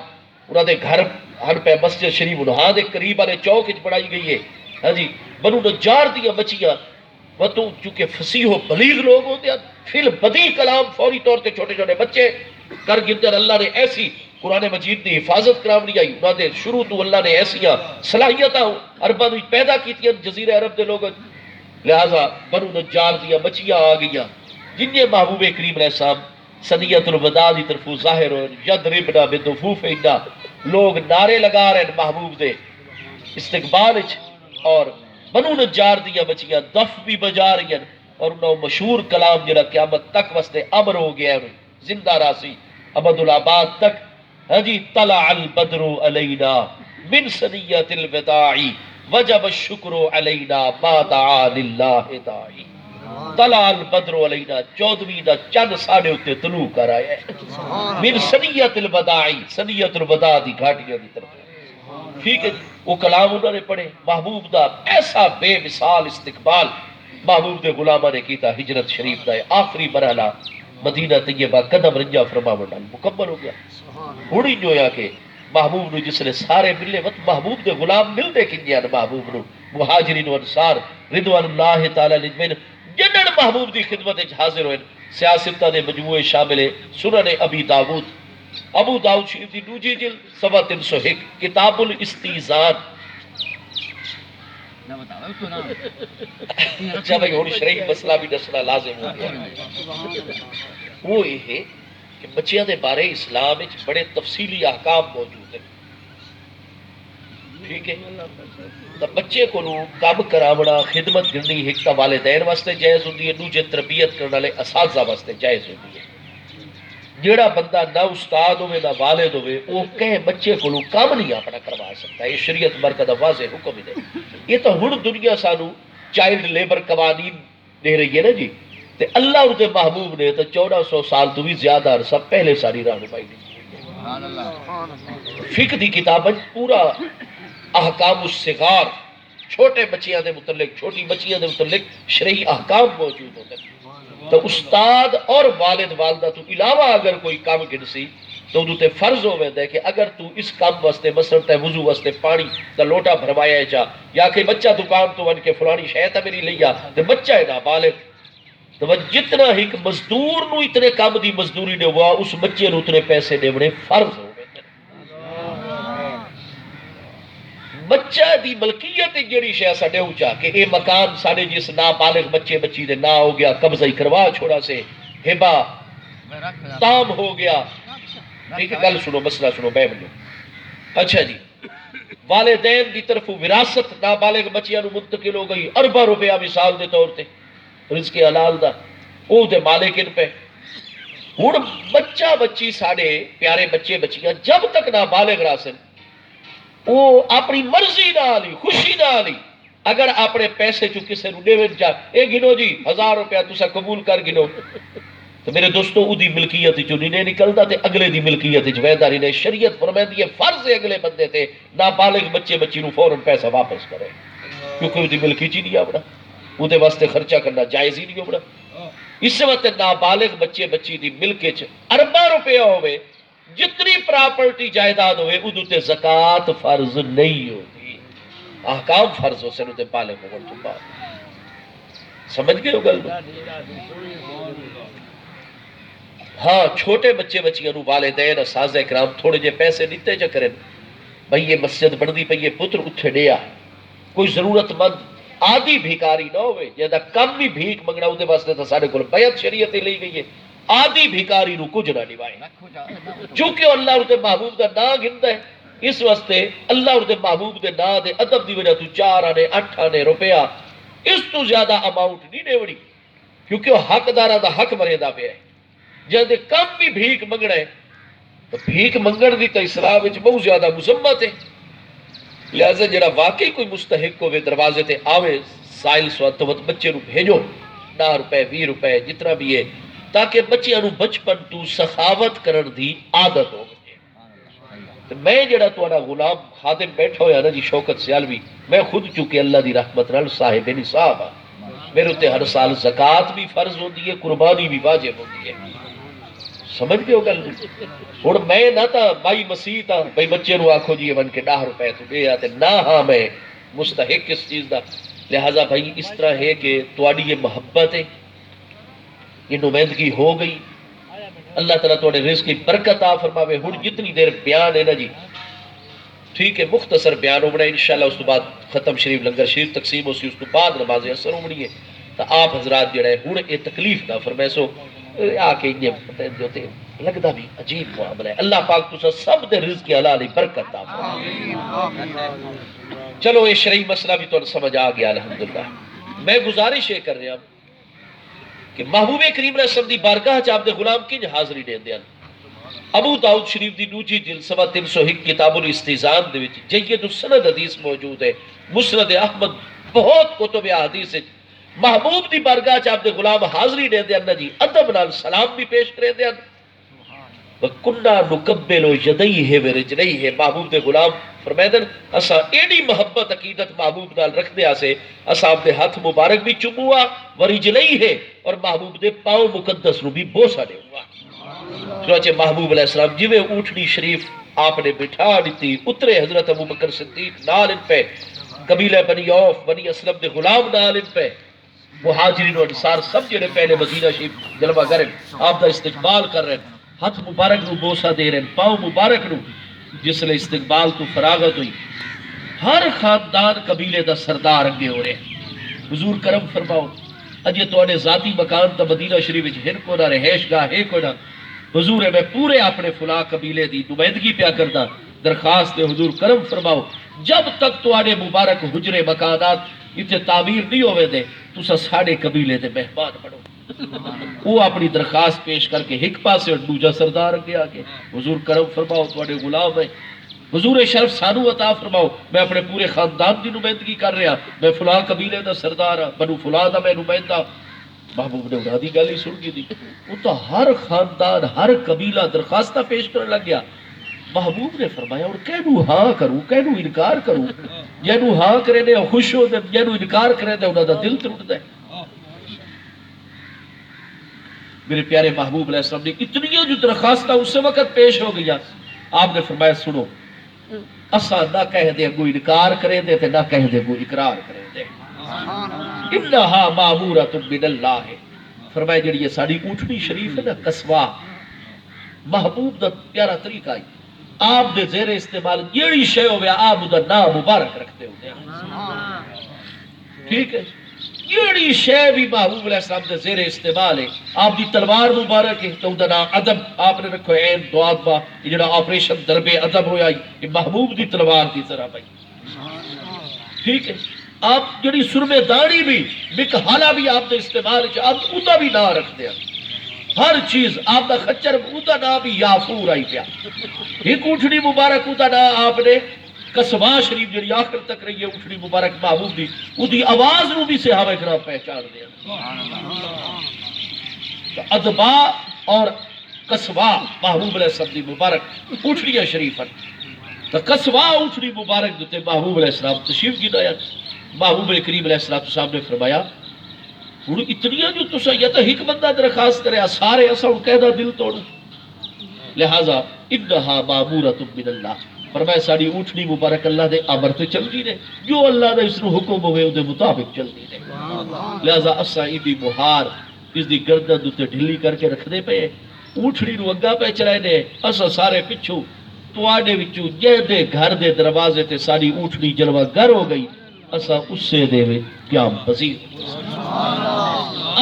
انہاں دے گھر ہر پہ مسجد شریف انہاں دے قریب والے چوک وچ بنائی گئی ہے۔ ہاں جی، بنو نجار دیا بچیاں وہ تو چونکہ فصیح و بلیغ لوگ ہوتے ہیں، فی البدیع کلام فوری طور تے چھوٹے چھوٹے بچے کر گندر اللہ نے ایسی قرآن مجید دی حفاظت کرام نہیں آئی، انہاں دے شروع تو اللہ نے ایسیاں صلاحیتاں عرباں وچ پیدا کیتیاں جزیرہ عرب دے لوگ، لہذا بنو نجار دیا بچیاں آ گئیاں جن نے محبوب کریم علیہ السلام صدیت الوداع دی طرف ظاہر ہو یضربنا بدفوفہن، لوگ نعرے لگا رہے ہیں محبوب دے استقبال وچ، اور بنو نجار دیا بچیاں دف بھی بجا رہی ہیں اور انہوں مشہور کلام جڑا قیامت تک واسطے امر ہو گیا ہے زندہ راسی ابد الآباد تک۔ ہاں جی، طلع البدر علینا من ثنیۃ الوداع وجب الشکر علینا ما دعا للہ داعی۔ طلع البدر علینا، 14ویں دا چند ساڑھے اتے طلوع کر آیا ہے من ثنیۃ الوداع، ثنیۃ الوداع دی گھاٹیاں دی طرف۔ ٹھیک ہے، وہ کلام انہوں نے پڑھے، محبوب دا ایسا بے مثال استقبال محبوب دے غلامہ نے کیتا۔ ہجرت شریف دا آخری مرحلہ مدینہ طیبہ قدم رنجا فرماون نال مکمل ہو گیا۔ ہڑی جو یا کہ محبوب نو جس نے سارے ملے وقت محبوب دے غلام ملتے کنجیاں محبوب نو، مہاجرین و انصار رضوان اللہ تعالی علیہم جنن محبوب دی خدمت وچ حاضر ہوئے۔ سیاستہ دے مجموعے شامل سنن ابی داؤد، ابو داؤد شریف دی دوجی جلد صفحہ 301، کتاب الاستیزان۔ اچھا بھائی اور شرعی مسئلہ بھی دسنا لازم ہو گیا، وہ یہ ہے کہ بچیاں دے بارے اسلام وچ بڑے تفصیلی احکام موجود ہیں۔ ٹھیک ہے، تو بچے کو کام کراونا خدمت کرنی ایک تا والدین واسطے جائز ہوندی ہے، دوجے تربیت کرنے والے اساتذہ واسطے جائز ہوندی ہے۔ جیڑا بندہ نہ استاد ہوئے نہ والد ہوئے وہ کہیں بچے کو کام نہیں اپنا کروا سکتا، یہ شریعت مرکز واضح حکم ہی دے۔ یہ تو ہن دنیا سانو چائلڈ لیبر قوانین دے رہی ہے نا جی، تے اللہ اور دے محبوب نے تو 1400 سال تو بھی زیادہ عرصہ پہلے ساری رہنمائی دی۔ فقہ دی کتابیں پورا احکام الصغار، چھوٹے بچیاں دے متعلق، چھوٹی بچیاں دے متعلق شرعی احکام موجود ہوتے ہیں۔ تو استاد اور والد والدہ تو علاوہ اگر کوئی کام گنسی تو انہوں تے فرض ہوئے دے کہ اگر تو اس کام واسطے مثلا تے وضو واسطے پانی دا لوٹا بھروایا ہے جا، یا کہ بچہ دکان تو ون کے فلانی شے تے میری لیا تے بچہ ہے نابالغ، تو جتنا ایک مزدور نو اتنے کام دی مزدوری نے ہوا اس بچے نو اتنے پیسے دیونے فرض ہو گئے۔ بچہ دی ملکیت جیڑی شے ساڈے اونچا کہ اے مکان ساڈے جس نابالغ بچے بچی دے نہ ہو گیا، قبضہ ہی کروا چھوڑا سے ہبا تام ہو گیا۔ ٹھیک ہے، گل سنو، مسئلہ سنو بے بنو۔ اچھا جی، والدین دی طرف وراثت نابالغ بچیاں نو منتقل ہو گئی، ارباں روپیہ مثال دے طور تے رزق حلال دا او دے مالک ان پہ۔ ہن بچہ بچی ساڈے پیارے بچے بچیاں جب تک نابالغ راسن وہ اپنی مرضی نال ہی خوشی نال ہی اگر اپنے پیسے چ کسے نو دیویں جا اے گنو جی 1000 روپیہ تسا قبول کر گنو، تو میرے دوستو او دی ملکیت چوں نہیں نکلدا تے اگلے دی ملکیت وچ ویندا نہیں۔ شریعت فرماندی ہے فرض ہے اگلے بندے تے نابالغ بچے بچی نو فوراً پیسہ واپس کرے، کیونکہ او دی ملکی چ نہیں آونا، او دے واسطے خرچہ کرنا جائز ہی نہیں ہونا۔ اس وقت نابالغ بچے بچی دی ملک وچ ارباں روپیہ ہوئے، جتنی پراپرٹی جائیداد ہوئے ادو تے زکوٰۃ فرض نہیں ہوتی، احکام فرض ہو سن تے بالغ ہون تو بعد۔ سمجھ گئے ہو گل؟ ہاں، چھوٹے بچے بچیاں نو والدین اساتذہ کرام تھوڑے جے پیسے دیتے جا کرن، بھئی یہ مسجد بندی پئی ہے پتر اتھے ڈیا، کوئی ضرورت مند آدھی بھیکاری نہ ہوئے جہاں کم بھی بھیک منگنا وہ واسطے تو سارے کو بیعت شریعت لی گئی ہے، آدھی بھیکاری نو کچھ نہ نوائے، چونکہ اللہ اور محبوب دا نا گندا ہے، اس واسطے اللہ اور محبوب دے نا دے ادب دی وجہ تو 4 آنے 8 آنے روپیہ اس تو زیادہ اماؤنٹ نہیں دیوڑی، کیونکہ وہ حقدارہ دا حق مرے دا پہ ہے۔ جہاں کم بھی بھیک منگنا ہے تو بھیک منگن دی تو اسلام وچ بہت زیادہ مذمت ہے. لہذا جڑا واقعی کوئی مستحق ہوئے دروازے تے آوے سائل سوات بچے نو بھیجو 10 روپے 20 روپے جتنا بھی ہے تاکہ بچیاں نو بچپن تو سخاوت کرن دی عادت ہو. میں جڑا تہاڈا غلام خادم بیٹھا ہویا نا جی شوکت سیالوی میں خود چونکہ اللہ دی رحمت نال صاحب نصاب ہاں. میرے تے ہر سال زکات بھی فرض ہوتی ہے قربانی بھی واجب ہوتی ہے. سمجھ گئے ہو گل ہوں میں نہ تا بائی مسیح تھا بھائی بچے نو آخو جی بن کے 10 روپے تو دے آتے نہ ہاں میں مستحق اس چیز دا. لہذا بھائی اس طرح ہے کہ تواڈی یہ محبت ہے یہ نمائندگی ہو گئی. اللہ تعالیٰ تھوڑے رزق کی برکت عطا فرماوے. ہن جتنی دیر بیان ہے نا جی ٹھیک ہے مختصر بیان ہونا انشاءاللہ. اس تو بعد ختم شریف لنگر شریف تقسیم ہو سی اس تو بعد نماز اثر ہونی ہے. تو آپ حضرات جڑا ہے ہن یہ تکلیف نہ فرمائے سو آ کے جو لگتا بھی عجیب معاملہ ہے. اللہ پاک تسا سب دے رزق حلال برکت عطا فرمائے. چلو یہ شرعی مسئلہ بھی تو سمجھ آ گیا الحمدللہ. میں گزارش یہ کر رہا ہوں کہ محبوب کریم علیہ السلام دی بارگاہ چ آپ دے غلام کنج حاضری دین دیاں. ابو داؤد شریف دی دوجی جلد صفحہ 301 کتاب الاستیزان دے وچ جید السند حدیث موجود ہے. مسند احمد بہت کتب احادیث ہے. محبوب دی بارگاہ چ آپ دے غلام حاضری دین دیاں نا جی ادب نال سلام بھی پیش کرے دیاں. وَكُنَّا نُقَبِّلُ يَدَيْهِ وَرِجْلَيْهِ محبوب دے غلام فرمائدن اسا ایڈی محبت عقیدت محبوب نال رکھ دیا سے اسا آپ دے ہاتھ مبارک بھی چموا وَرِجْلَيْهِ اور محبوب دے پاؤں مقدس نو بھی بوسا دے ہوا. چنانچہ محبوب علیہ السلام جویں اونٹنی شریف آپ نے بٹھا دیتی اترے حضرت ابو بکر صدیق نال ان پہ قبیلہ بنی عوف بنی اسلم دے غلام نال ان پہ مہاجرین و انصار سب جڑے پہلے مدینہ شریف جلوہ کریں آپ دا استقبال کر رہے ہیں. ہاتھ مبارک نو بوسا دے رہے ہیں پاؤں مبارک نو. جس لئے استقبال تو فراغت ہوئی ہر خاندان قبیلے دا سردار اگے ہو رہے ہیں. حضور کرم فرماؤ اجے تواڈے ذاتی مکان تا مدینہ شریف وچ ہن کو نہ رہائش گاہ ہے کوئی نہ. حضور میں پورے اپنے فلاں قبیلے دی نمائندگی پیا کردا درخواست ہے حضور کرم فرماؤ جب تک تواڈے مبارک حجرے مکانات اتنے تعمیر نہیں ہوئے دے تسا ساڈے قبیلے دے مہمان بنو. وہ اپنی درخواست پیش کر کے ایک پاسے اور دوجا سردار اگے آ کے حضور کرم فرماؤ تواڈے غلام ہے حضور شرف سانو عطا فرماؤ میں اپنے پورے خاندان دی نمائندگی کر رہا میں فلاں قبیلے دا سردار ہاں بنو فلاں دا میں نمائندہ. محبوب نے اڑا دی گل ہی سن کی دی. وہ تو ہر خاندان ہر قبیلہ درخواستہ پیش کرنے لگ گیا. محبوب نے فرمایا اور کہنو ہاں کروں کہنو انکار کروں جنو ہاں کرے دے خوش ہو دے جنو انکار کرے دے انہاں دا دل ٹوٹ دے. میرے پیارے محبوب علیہ السلام نے اتنی جو درخواستہ اس وقت پیش ہو گیا آپ نے فرمایا سنو اسا نہ کہہ دے کوئی انکار کرے دے تے نہ کہہ دے کوئی اقرار کرے دے. انہا معمورۃ من اللہ ہے. فرمایا جڑی یہ ساڈی اونٹنی شریف ہے نا قصوہ محبوب دا پیارا طریقہ ہے آپ دے زیر استعمال جیڑی شے ہوے آپ دا نام مبارک رکھتے ہوتے ہیں. ٹھیک ہے جیڑی شے بھی محبوب علیہ السلام دے زیر استعمال ہے آپ دی تلوار مبارک ہے تو دا نام ادب آپ نے رکھو عین دعات با یہ جڑا آپریشن درب ادب ہویا یہ محبوب دی تلوار دی طرح بھائی. ٹھیک ہے آپ جڑی سرمے داڑھی بھی بک حالا بھی آپ دے استعمال آپ ادا بھی نہ رکھتے ہیں. ہر چیز آپ دا خچر ادا نہ بھی یافور آئی پیا. ایک اونٹنی مبارک ادا نہ آپ نے قصبہ شریف جڑی آخر تک رہی ہے اونٹنی مبارک محبوب دی اودی آواز نو بھی صحابہ کرام پہچان دیا. ادبا اور قصبہ محبوب علیہ السلام دی مبارک اونٹنی شریف تو قصبہ اونٹنی مبارک دیتے محبوب علیہ السلام تشریف کی دایا. محبوب کریم علیہ السلام نے فرمایا ہوں اتنی جو تسا یا تو ایک بندہ درخواست کرے سارے ایسا ہوں کہہ دل توڑو. لہذا انہا معمورۃ من اللہ فرمایا ساری اونٹنی مبارک اللہ دے امر تے چلدی رہے جو اللہ دا اس نو حکم ہوئے او دے مطابق چلدی رہے. لہذا اسا ایدی مہار اس دی گردن تے ڈھلی کر کے رکھ دے پے اونٹنی نو اگا پہ چلائے نے اسا سارے پچھو تواڈے وچوں جے دے گھر دے دروازے تے ساری اونٹنی جلوہ گر ہو گئی اسا اس سے دے قیام پذیر.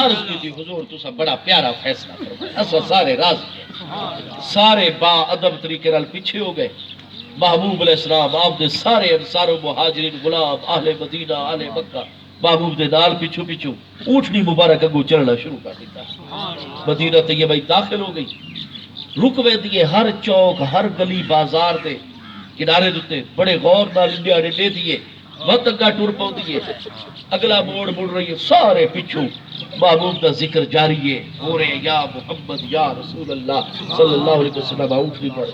عرض کی تھی حضور تسا بڑا پیارا فیصلہ فرمایا. اسا سارے راضی ہیں سارے با ادب طریقے نال پیچھے ہو گئے. محبوب علیہ السلام آپ دے سارے انصار و مہاجرین غلام اہل مدینہ اہل مکہ محبوب دے نال پیچھو پیچھو اونٹنی مبارک اگو چلنا شروع کر دیتا. مدینہ طیبہ داخل ہو گئی. رک ویندی ہے ہر چوک ہر گلی بازار دے کنارے دے بڑے غور نال انڈیا نے دے دیے. وقت اگا ٹور پاؤندی ہے, اگلا موڑ مڑ رہی ہے, سارے پیچھو محبوب دا ذکر جاری ہے. ہو رہے یا محمد یا رسول اللہ صلی اللہ علیہ وسلم اونٹنی پر.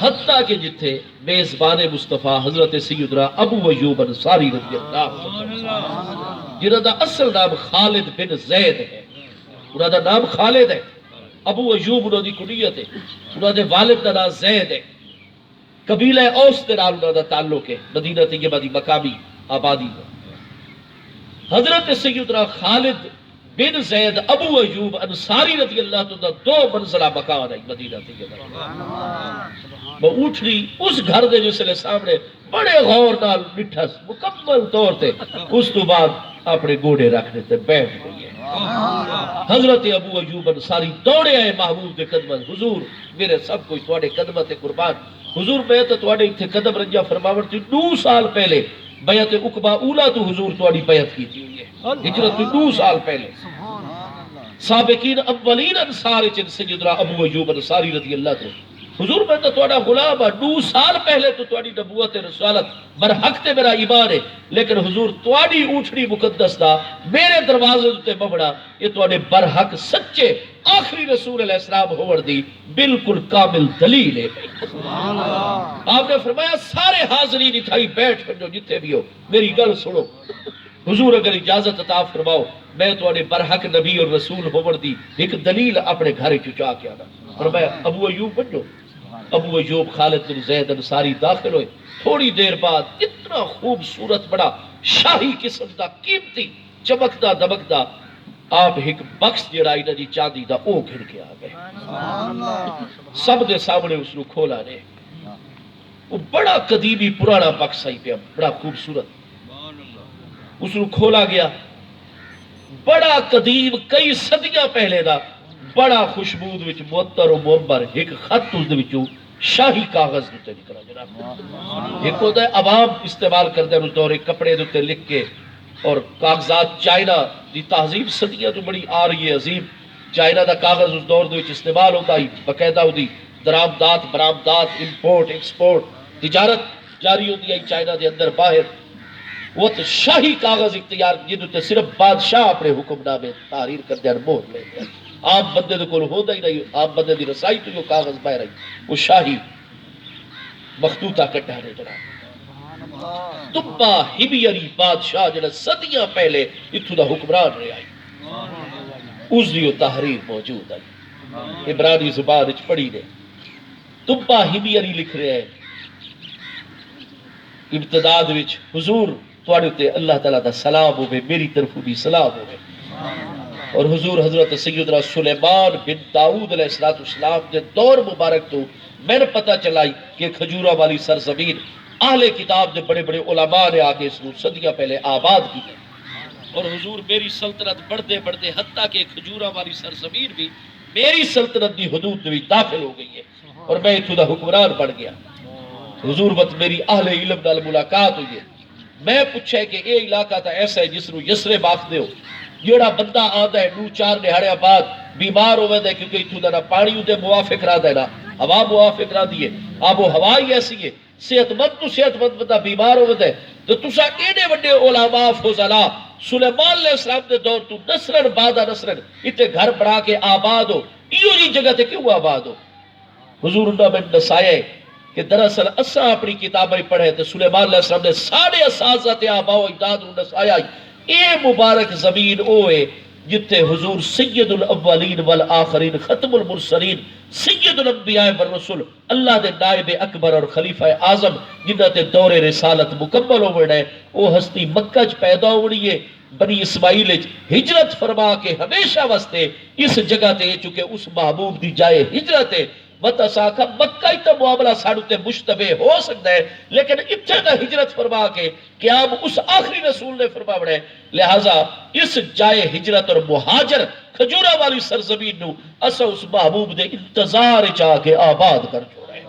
حتیٰ کہ جتھے میزبان مصطفیٰ حضرت سیدنا ابو ایوب انصاری رضی اللہ عنہ جنہاں دا اصل نام خالد بن زید ہے, انہاں دا نام خالد ہے, ابو ایوب انہاں دی کنیت ہے, انہاں دے والد دا نام زید ہے, قبیلہ اوس دے نال انہاں دا تعلق ہے, مدینہ طیبہ دی مقامی آبادی ہے. حضرت سیدنا خالد بن زید ابو ایوب انصاری رضی اللہ عنہ دو منزلہ مکان ہے مدینہ طیبہ. وہ اونٹنی اس گھر دے جس لے سامنے بڑے غور نال مٹھس مکمل طور تے اس تو بعد اپنے گوڑے رکھنے تے بیٹھ گئی ہے. حضرت ابو ایوب انصاری دوڑے آئے محبوب دے قدمت, حضور میرے سب کچھ تواڈے قدمت قربان. حضور میں تو تواڈے ایتھے قدم رنجا فرماون تھی 2 سال پہلے بیعت عقبہ اولا تو حضور تواڈی بیعت کی تھی ہوئی ہے, ہجرت 2 سال پہلے. سابقین اولین انصار چن سیدنا ابو ایوب انصاری رضی اللہ عنہ. حضور میں تو تواڈا غلام ہے, 2 سال پہلے تو تواڈی نبوت رسالت برحق تے میرا ایمان ہے, لیکن حضور تواڈی اونٹنی مقدس دا میرے دروازے تے ببڑا یہ تواڈے برحق سچے آخری رسول علیہ السلام ہون دی بالکل کامل دلیل ہے. آپ نے فرمایا سارے حاضرین اتھائی بیٹھ جو جتنے بھی ہو میری گل سنو. حضور اگر اجازت عطا فرماؤ میں تواڈے برحق نبی اور رسول ہون دی ایک دلیل اپنے گھر چچا کے آنا. فرمایا ابو ایوب بنو. ابو ایوب خالد بن زید انصاری داخل ہوئے. تھوڑی دیر بعد اتنا خوبصورت بڑا شاہی قسم دا قیمتی چمکدا دمکدا آپ ایک بکس جڑا اینا جی چاندی دا او گھر کے آ گئے. سب دے سامنے اس نو کھولا نے. وہ بڑا قدیمی پرانا بکس آئی پیا, بڑا خوبصورت. اس نو کھولا گیا, بڑا قدیم کئی صدیاں پہلے دا بڑا خوشبود وچ معطر و معمر ایک خط اس دے وچوں شاہی کاغذ تے نکلا جناب. ایک ہوتا ہے عوام استعمال کرتے ہیں اس دورے کپڑے دے لکھ کے, اور کاغذات چائنا دی تہذیب صدیاں تو بڑی آ رہی ہے عظیم. چائنا دا کاغذ اس دور دے وچ استعمال ہوتا ہے, باقاعدہ ہوتی درآمدات برآمدات امپورٹ ایکسپورٹ تجارت جاری ہوتی ہے چائنا دے اندر باہر. وہ تو شاہی کاغذ اختیار جدوں تے صرف بادشاہ اپنے حکم نامے تحریر کردے ہیں مہر لیندے ہیں. عام بندے دے کول ہوندا ہی نہیں, عام بندے دی رسائی تو جو کاغذ باہر آئی وہ شاہی مخطوطہ کٹا نے جناب. تبا ہبیری بادشاہ جڑا صدیاں پہلے اتھوں دا حکمران رہا ہے اس دی تحریر موجود ہے عبرانی زبان وچ پڑھی نے. تبا ہبیری لکھ رہے ہیں ابتداد وچ حضور تواڈے تے اللہ تعالیٰ دا سلام ہوے, میری طرف بھی سلام ہوے. اور حضور حضرت سیدنا سلیمان بن داؤد علیہ السلام کے دور مبارک تو میں نے پتہ چلائی کہ کھجورہ والی سرزمین اہل کتاب دے بڑے بڑے علماء نے آگے اس صدیاں پہلے آباد کی. اور حضور میری سلطنت بڑھتے بڑھتے حتیٰ کہ کھجورہ والی سرزمین بھی میری سلطنت دی حدود میں داخل ہو گئی ہے اور میں اتھوں دا حکمران بڑھ گیا. حضور وقت میری اہل علم نال ملاقات ہوئی ہے. میں پوچھا کہ اے علاقہ تا ایسا ہے جس نو یسرب آکھدے ہو, جیڑا بندہ آندا ہے 2-4 دہاڑے بعد بیمار ہوے دے کیونکہ اتھوں دا نہ پانی تے موافق رہا ہے نہ ہوا موافق رہا دی ہے, آب و ہوا ہی ایسی ہے. صحت مند بندہ بیمار ہوے دے تو تساں ایڈے وڈے علماء فضلاء سلیمان علیہ السلام دے دور تو نسرن بعد نسرن اتنے گھر بنا کے آباد ہو, ایو جی جگہ تے کیوں آباد ہو؟ حضور نے میں دسایا کہ دراصل اساں اپنی کتابیں پڑھے تو سلیمان علیہ السلام نے سارے اساتذہ آباء و اجداد نے دسایا اے مبارک زمین اوے جتے حضور سید الاولین والآخرین ختم المرسلین سید الانبیاء والرسول اللہ دے نائب اکبر اور خلیفہ اعظم جنہاں تے دور رسالت مکمل ہو گئے وہ ہستی مکہ چ پیدا ہوئی ہے. بنی اسماعیل ہجرت فرما کے ہمیشہ واسطے اس جگہ تے چونکہ اس محبوب دی جائے ہجرت ہے. متا ساکھا مکہ ہی تو معاملہ ساڑھو تے مشتبہ ہو سکتا ہے, لیکن اتنے دا ہجرت فرما کے قیام اس آخری رسول نے فرما بڑھے. لہذا اس جائے ہجرت اور مہاجر کھجورہ والی سرزمین نو اسا اس محبوب دے انتظار چاہ کے آباد کر چھوڑے.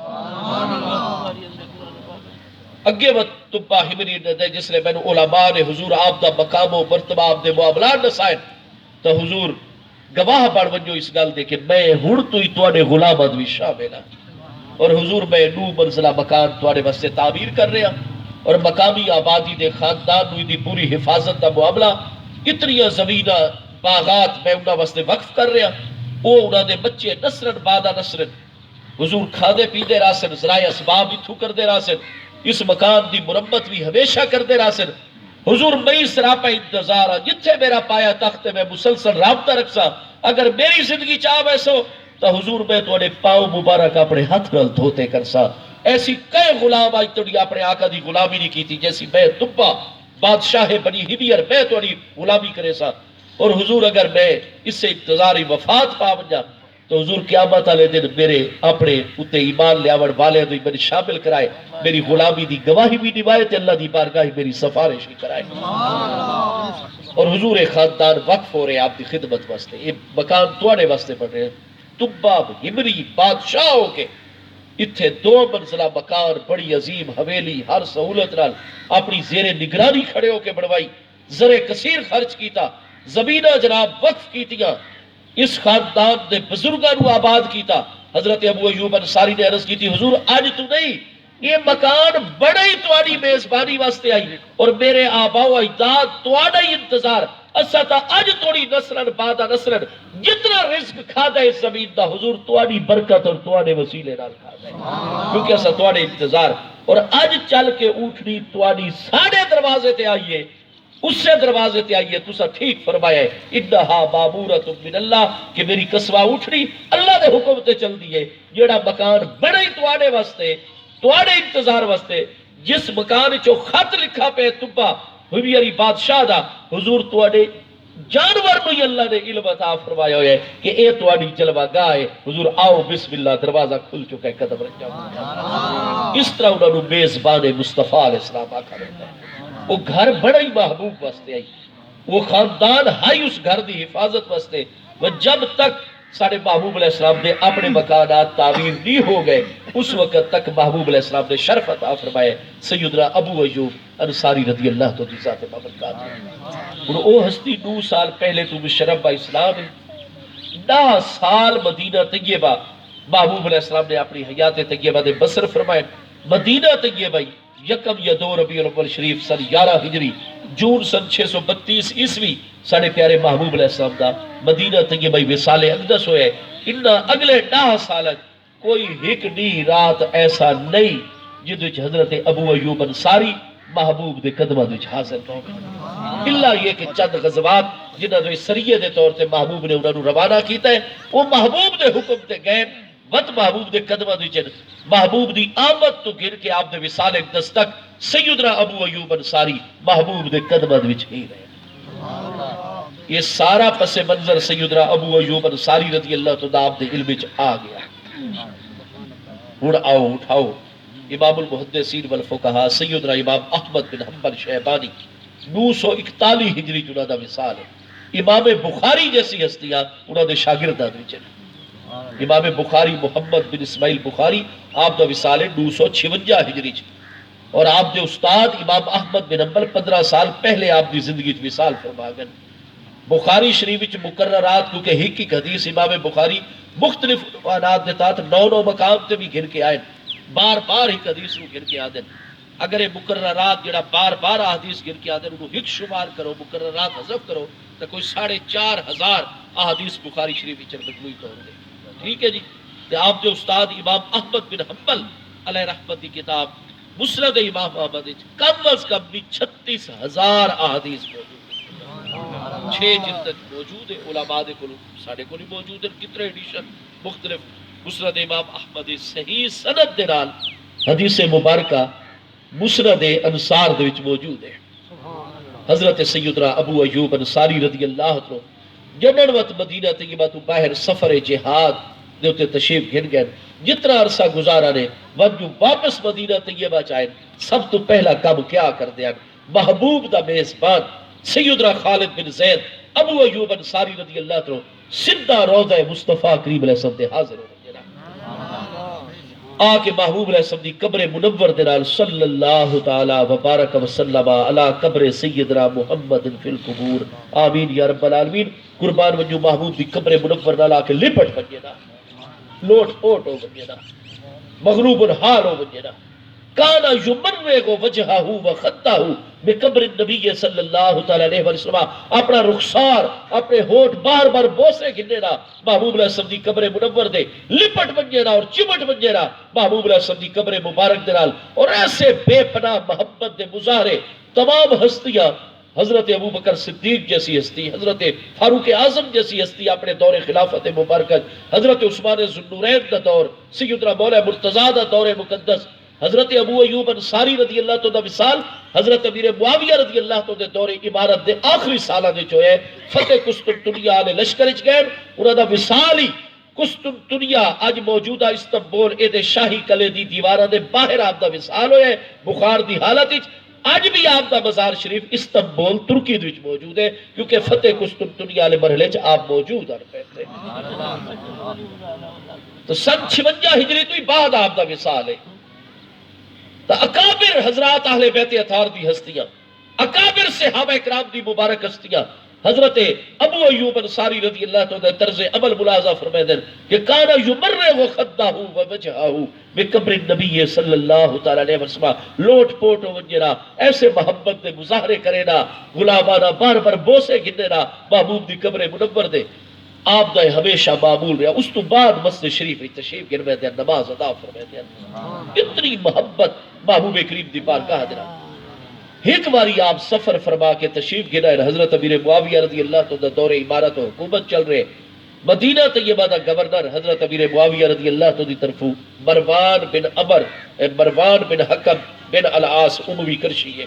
اگے وقت تبا ہمری دے جس نے مینوں علماء نے حضور آپ دا مقام و مرتبہ آپ دے معاملات دسائے تو حضور گواہ بن ونجو اس گل دے کہ میں ہن تو ہی تواڈے غلاماں وچ شامل ہاں، اور حضور میں 9 منزلہ مکان تواڈے واسطے تعمیر کر رہا اور مقامی آبادی دے خاندان نو دی پوری حفاظت دا معاملہ اتنی زمیناں باغات میں انہاں واسطے وقف کر رہا، او انہاں دے بچے نسرن بعد نسرن حضور کھادے پیندے راسن، ذرائع اسباب اتھو کردے راسن، اس مکان دی مرمت بھی ہمیشہ کردے راسن۔ حضور میں سراپا انتظار ہے جتھے میرا پایا تخت میں مسلسل رابطہ رکھسا، اگر میری زندگی چاہ ویسو تو حضور میں تواڈے پاؤں مبارک اپنے ہاتھ نال دھوتے کرسا۔ ایسی کئی غلام آج تڑی اپنے آقا دی غلامی نہیں کیتی جیسی میں تبا بادشاہ بنی ہمیر میں تواڈی غلامی کرے سا، اور حضور اگر میں اس سے انتظاری وفات پا ونجا تو حضور قیامت والے دن میرے اپنے اتے ایمان لیاوڑ والے تو میری شامل کرائے، میری غلامی دی گواہی بھی نبھائے تے اللہ دی بارگاہ میری سفارش بھی کرائے، اور حضور خاندان وقف ہو رہے آپ دی خدمت واسطے، یہ مکان تواڈے واسطے بن رہے ہیں۔ تبا ہمری بادشاہ ہو کے اتھے 2 منزلہ مکان بڑی عظیم حویلی ہر سہولت نال اپنی زیر نگرانی کھڑے ہو کے بنوائی، زر کثیر خرچ کیتا، زمینہ جناب وقف کیتیاں، اس خاندان دے بزرگاں نو آباد کیتا۔ حضرت ابو ایوب انصاری نے عرض کی تھی حضور آج تو نہیں، یہ مکان بڑا ہی تواڈی میزبانی واسطے آئی اور میرے آباء و اجداد تواڈا ہی انتظار، اسا تا اج تھوڑی نسرن بعد نسرن جتنا رزق کھادا اس زمین دا حضور تواڈی برکت اور تواڈے وسیلے نال کھادا ہے، کیونکہ اسا تواڈے انتظار، اور اج چل کے اونٹنی تواڈی ساڈے دروازے تے آئیے، اس سے دروازے تے آئیے، تسا ٹھیک فرمایا ہے انہا مامورۃ من اللہ کہ میری کسوہ اٹھنی اللہ دے حکم تے چل دیئے، جیڑا مکان بڑے ہی تواڈے واسطے تواڈے انتظار واسطے، جس مکان چو خط لکھا پہ تبا ہمیری بادشاہ دا حضور تواڈے جانور کو اللہ نے علم عطا فرمایا ہے کہ اے تواڈی جلوہ گاہ ہے، حضور آؤ بسم اللہ، دروازہ کھل چکا ہے، قدم رکھ جاؤ۔ اس طرح انہوں نے میزبان مصطفیٰ علیہ السلام آقا رہتا ہے، وہ گھر بڑا ہی محبوب واسطے آئی، وہ خاندان ہائی اس گھر دی حفاظت واسطے، وہ جب تک سارے محبوب علیہ السلام نے اپنے مکانات تعمیر نہیں ہو گئے اس وقت تک محبوب علیہ السلام نے شرف عطا فرمائے سیدنا ابو ایوب انصاری رضی اللہ تو دی ذات مبارکات ہے۔ اور او ہستی 9 سال پہلے تو مشرف با اسلام ہے، 9 سال مدینہ طیبہ محبوب علیہ السلام نے اپنی حیات طیبہ دے بسر فرمائے۔ مدینہ طیبہ یکم یا 2 ربیع الاول شریف سن 11 ہجری جون سن 632 عیسوی ساڑھے پیارے محبوب علیہ السلام دا مدینہ طیبہ وصال اقدس ہوئے۔ انہاں اگلے 10 سال کوئی ایک نی رات ایسا نہیں جد وچ حضرت ابو ایوب انصاری محبوب دے قدماں وچ حاضر نہ ہوئے، الا یہ کہ چند غزوات جنہاں دے سریے دے طور تے محبوب نے انہاں نو روانہ کیتا ہے، وہ محبوب دے حکم تے گئے، وقت محبوب دے قدماں وچ محبوب دی آمد تو گر کے آپ دے وصال اقدس تک سیدنا ابو ایوب انصاری محبوب دے قدماں وچ ہی رہے۔ یہ سارا پس منظر سیدنا ابو ایوب انصاری رضی اللہ تعالیٰ آپ دے علم وچ آ گیا۔ ہن آؤ اٹھاؤ امام المحدثین والفقہاء سیدنا امام احمد بن حنبل شیبانی 941 ہجری جنہاں دا وصال ہے۔ امام بخاری جیسی ہستیاں انہاں دے شاگرداں وچ، امام بخاری محمد بن اسماعیل بخاری آپ دا وصال ہے 956 ہجری چ، اور آپ دے استاد امام احمد بن حنبل 15 سال پہلے آپ دی زندگی چ وصال فرما گئے۔ بخاری شریف وچ مقررات کیونکہ ایک حدیث امام بخاری مختلف عنوانات دے تحت 9 مقام تے بھی گھن کے آئے، بار بار ایک حدیث نو گھن کے آدن۔ اگر یہ مقررات جڑا بار بار حدیث گھن کے آدن انہوں ایک شمار کرو، مقررات حذف کرو تو کوئی 4,500 احادیث بخاری شریف وچ مجموعی طور تے، ٹھیک ہے جی۔ تے آپ دے استاد امام احمد بن حنبل علیہ رحمت دی کتاب مسند امام احمد وچ کم از کم بھی 36,000 احادیث موجود ہیں، 6 جلد موجود ہے، علماء دے کول ساڈے کول موجود ہیں، کتنے ایڈیشن مختلف۔ مسند امام احمد صحیح سند دے نال حدیث مبارکہ مسند انصار دے وچ موجود ہے۔ حضرت سیدنا ابو ایوب انصاری رضی اللہ عنہ جنن وقت مدینہ طیبہ تو باہر سفر جہاد دے اتے تشریف گھن گئے، جتنا عرصہ گزارا نے وجو واپس مدینہ طیبہ چاہے سب تو پہلا کام کیا کر دیا، محبوب دا میزبان سیدنا خالد بن زید ابو ایوب انصاری رضی اللہ عنہ سدھا روضہ مصطفیٰ کریم علیہ السلام دے حاضر ہو گئے۔ آ کے محبوب علیہ السلام دی قبر منور دے نال صلی اللہ تعالی وبارک وسلم علی قبر سیدنا محمد فی القبور آمین یا رب العالمین. قربان ونجو محبوب دی قبر منور نال آ کے لپٹ ونجے نا، لوٹ پوٹ ہو ونجے نا، مغلوب الحال ہو ونجے نا. کانا یمرغ وجہہ وخدہ بقبر النبی صلی اللہ تعالی علیہ وسلم، اپنا رخسار اپنے ہونٹ بار بار بوسے گھنے نا محبوب علیہ السلام دی قبر منور دے لپٹ ونجے نا اور چمٹ ونجے نا محبوب علیہ السلام دی قبر مبارک دے نال. اور ایسے بے پناہ محبت دے مظاہرے تمام ہستیاں، حضرت ابو بکر صدیق جیسی ہستی، حضرت فاروق اعظم جیسی ہستی اپنے دور خلافت مبارکت، حضرت عثمان ذو النورین دا دور، سیدنا مولا مرتضیٰ دا دور مقدس، حضرت ابو ایوب انصاری رضی اللہ تو دا وصال، حضرت امیر معاویہ رضی اللہ تو دے دور عمارت دے آخری سالہ دے جو ہے فتح قسطنطنیہ آلے لشکر اچ گئے، انہاں دا وصال ہی قسطنطنیہ اج موجودہ استنبول اے دے شاہی قلعے دی دیواراں دے باہر آپ دا وصال ہویا ہے بخار دی حالت وچ. اج بھی آپ دا مزار شریف استنبول ترکی وچ موجود ہے کیونکہ فتح قسطنطنیہ والے مرحلے چ آپ موجود ہیں. تو سن 56 ہجری تو ہی بعد آپ دا وصال ہے. تو اکابر حضرات اہل بیت اطہار دی ہستیاں، اکابر صحابہ اکرام دی مبارک ہستیاں، حضرت ابو ایوب انصاری رضی اللہ عنہ طرز عمل ملاحظہ فرمائے دیں کہ کانا یمرغ خدہ ووجہہ بقبر النبی صلی اللہ تعالی علیہ وسلم، لوٹ پوٹ ونجنا ایسے محبت دے مظاہرے کرے نا، غلامانہ بار بار بوسے گھنے نا محبوب دی قبر منور دے. آپ دا ہمیشہ معمول رہا. اس تو بعد مسجد شریف تشریف گرمے دیا، نماز ادا فرمائے دیا. اتنی محبت محبوب کریم دی بارگاہ دے نال. ایک باری آپ سفر فرما کے تشریف گرا ہے، حضرت امیر معاویہ رضی اللہ عنہ دور امارت و حکومت چل رہے، مدینہ طیبہ دا گورنر حضرت امیر معاویہ رضی اللہ عنہ دی طرفوں مروان بن حکم بن العاص اموی کرشی ہے.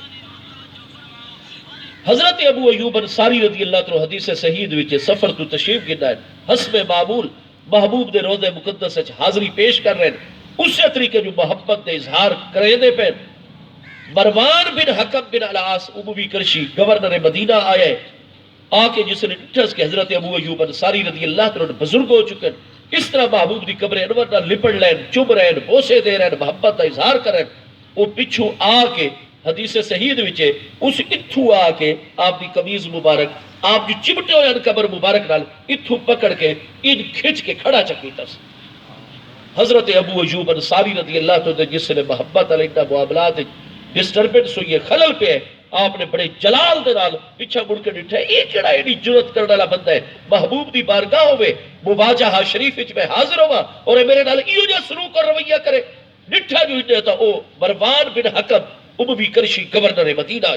حضرت ابو ایوب انصاری رضی اللہ عنہ حدیث صحیح وچ سفر تو تشریف گرا ہے، حسب معمول محبوب دے روضہ مقدس وچ حاضری پیش کر رہے ہیں. اسی طریقے جو محبت دے اظہار کرے دے پہ مروان بن حکم بن العاص اموی کرشی گورنر مدینہ آیا ہے. آ کے جس نے ڈٹھس کے حضرت ابو ایوب انصاری رضی اللہ عنہ بزرگ ہو چکے ہیں، اس طرح محبوب دی قبر انور نال لپٹ لین، چب رہن، بوسے دے رہن، محبت دا اظہار کرن. وہ پچھو آ کے حدیث صحیح وچ اس اتھو آ کے آپ دی قمیض مبارک آپ جو چمٹے ہوئے قبر مبارک نال اتھو پکڑ کے ان کھچ کے کھڑا چکی تس. حضرت ابو ایوب انصاری رضی اللہ عنہ جس نے محبت علیہ معاملات ڈسٹربنس ہوئی ہے، خلل پہ ہے، آپ نے بڑے جلال دے نال پیچھے مڑ کے ڈٹھا یہ کیڑا ایڈی جرت کرنے والا بندہ ہے، محبوب دی بارگاہ ہوئے مواجہہ شریف وچ میں حاضر ہوا اور میرے نال ایو جا سلوک اور رویہ کرے. ڈٹھا جو ہی تھا او مروان بن حکم اموی کرشی گورنر مدینہ.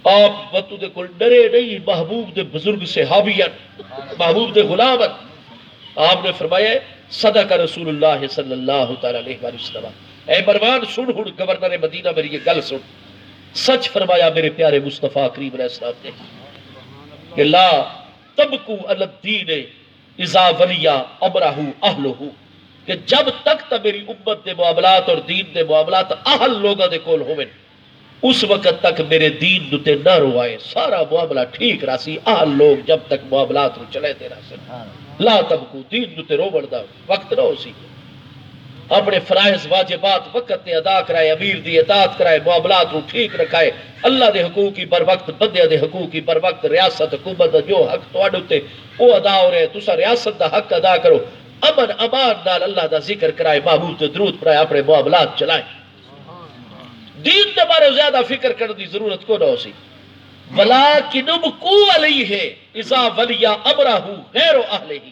آپ وقت دے کل ڈرے نہیں، محبوب دے بزرگ صحابیان، محبوب دے غلامن. آپ نے فرمایا صدق رسول اللہ صلی اللہ تعالی علیہ وسلم. اے مروان سن ہن گورنر مدینہ میری یہ گل سن، سچ فرمایا میرے پیارے مصطفیٰ کریم علیہ السلام نے کہ لا تبکو علی الدین اذا ولی امرہ اہلہ، کہ جب تک تا میری امت دے معاملات اور دین دے معاملات اہل لوگاں دے کول ہوئے اس وقت تک میرے دین دوتے نہ روائے. سارا معاملہ ٹھیک راسی، اہل لوگ جب تک معاملات رو چلے دے راسے. لا تبکو، دین دوتے رو بڑھدا وقت نہ ہو سی. اپنے فرائض واجبات وقت تے ادا کرائے، امیر دی اطاعت کرائے، معاملات رو ٹھیک رکھائے، اللہ دے حقوق کی بر وقت، بندے دے حقوق کی بر وقت، ریاست حکومت دا جو حق تواڈے تے او ادا ہو رہے، تسا ریاست دا حق ادا کرو، امن امان نال اللہ دا ذکر کرائے، محبوب تے درود پڑھائے، اپنے معاملات چلائیں. دین دے بارے زیادہ فکر کرنے دی ضرورت کو نہ ہو سی. ولیکن ابکو علیہ اذا ولی امرہ غیر اہلہ،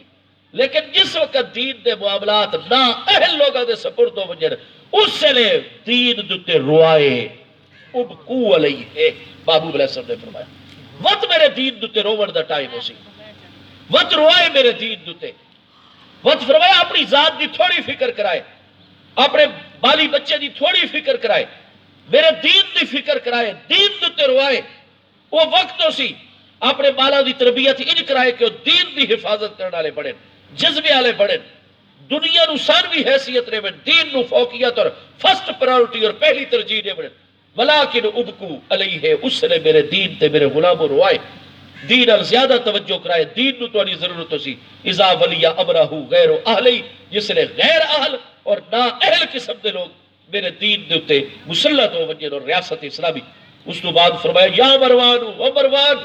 لیکن جس وقت دین دے معاملات نہ اہل لوگاں دے سپرد ہو وجن اس لئے دین دوتے روائے. ابکو علیہ، محبوب علیہ السلام نے فرمایا وقت میرے دین دوتے روڑ دا ٹائم ہو سی، وقت روائے میرے دین دوتے. وقت فرمایا اپنی ذات دی تھوڑی فکر کرائے، اپنے بالی بچے دی تھوڑی فکر کرائے، میرے دین دی فکر کرائے، دین دوتے روائے. وہ وقت ہو سی اپنے بالا دی تربیت ان کرائے کہ وہ دین دی حفاظت کرنے والے بڑھیں، جذبے والے بڑھیں، دنیا نو ثانوی حیثیت رہے بڑھیں، دین نو فوقیت اور فرسٹ پرائورٹی اور پہلی ترجیح دے بڑھیں. ولیکن ابکو علیہ، اس نے میرے دین تے میرے غلاموں روائے، دین ال زیادہ توجہ کرائے، دین نو توانی ضرورت ہو سی. اذا ولی امرہ غیر اہلہ، جس نے غیر اہل اور نہ اہل قسم دے لوگ میرے دین دے اتے مسلط ہو ونجن اور ریاست اسلامی. اس تو بعد فرمایا یا مروان و مروان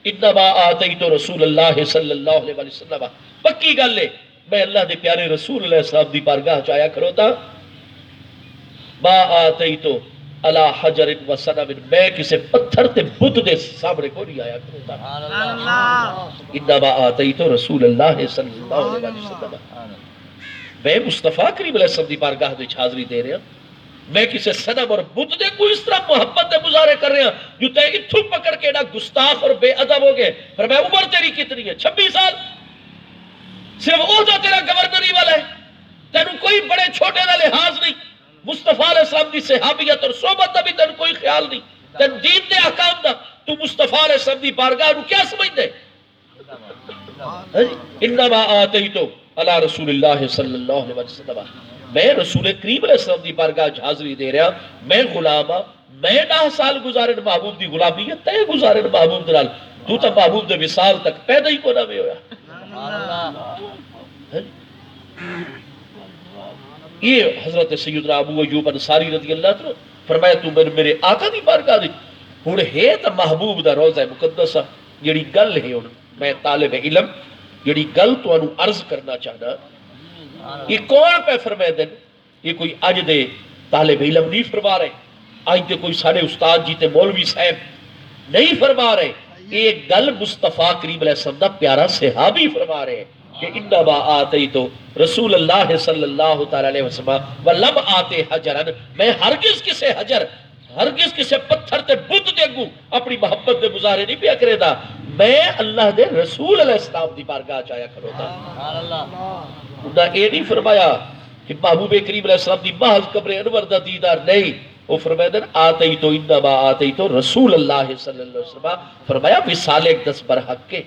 انما آتیت رسول اللہ صلی اللہ علیہ وسلم. پکی گل ہے میں اللہ دے پیارے رسول علیہ السلام دی بارگاہ چایا کرو تا ما آتیت علی حجر و صنم, میں کسے پتھر تے بت دے سامنے کو نہیں آیا کرو تا. انما آتیت رسول اللہ صلی اللہ علیہ وسلم, میں مصطفیٰ کریم علیہ السلام دی بارگاہ دے حاضری دے رہا. میں کسے صنم اور بت دے کوئی اس طرح محبت دے مظاہرے کر رہا جو تے اتھو پکڑ کے نہ گستاخ اور بے ادب ہو گئے. پر میں عمر تیری کتنی ہے؟ 26 سال. صرف عہدہ تیرا گورنری والا ہے, تینوں کوئی بڑے چھوٹے کا لحاظ نہیں. مصطفیٰ علیہ السلام دی صحابیت اور صحبت دا بھی تینوں کوئی خیال نہیں. تینوں دین دے احکام دا تو مصطفیٰ علیہ السلام دی بارگاہ نو کیا سمجھ دے؟ انما آتیتو علی رسول اللہ صلی اللہ علیہ وسلم, میں رسول کریم علیہ السلام دی بارگاہ حاضری دے رہا. میں غلام ہاں, میں 9 سال گزارن محبوب دی غلامی ہے, تے گزارن محبوب دے نال. تو تا محبوب دے وصال تک پیدا ہی کو نہ ہویا. یہ حضرت سیدنا ابو ایوب انصاری رضی اللہ عنہ فرمایا تو میرے آقا دی بارگاہ دی ہن ہے تا محبوب دا روضہ مقدس. جڑی گل ہے ہن میں طالب علم جڑی گل تانوں عرض کرنا چاہنا, یہ کون پہ فرمائے دن؟ یہ کوئی اج دے طالب علم نہیں فرما رہے, اج دے کوئی سارے استاد جی تے مولوی صاحب نہیں فرما رہے. یہ گل مصطفیٰ کریم علیہ السلام دا پیارا صحابی فرما رہے کہ انما آتیتو رسول اللہ صلی اللہ تعالی علیہ وسلم ولم آتے حجرن, میں ہرگز کسے حجر ہرگز کسے پتھر تے بت دے گو اپنی محبت دے مظاہرے نہیں پیا کرے دا. میں اللہ دے رسول علیہ السلام دی بارگاہ چایا کرو دا. انہاں یہ نہیں فرمایا کہ محبوب کریم علیہ السلام دی محض قبر انور دا دیدار نہیں. وہ فرمایا دن آتیتو انما آتیتو رسول اللہ صلی اللہ علیہ وسلم, فرمایا وصال 10 برحق کے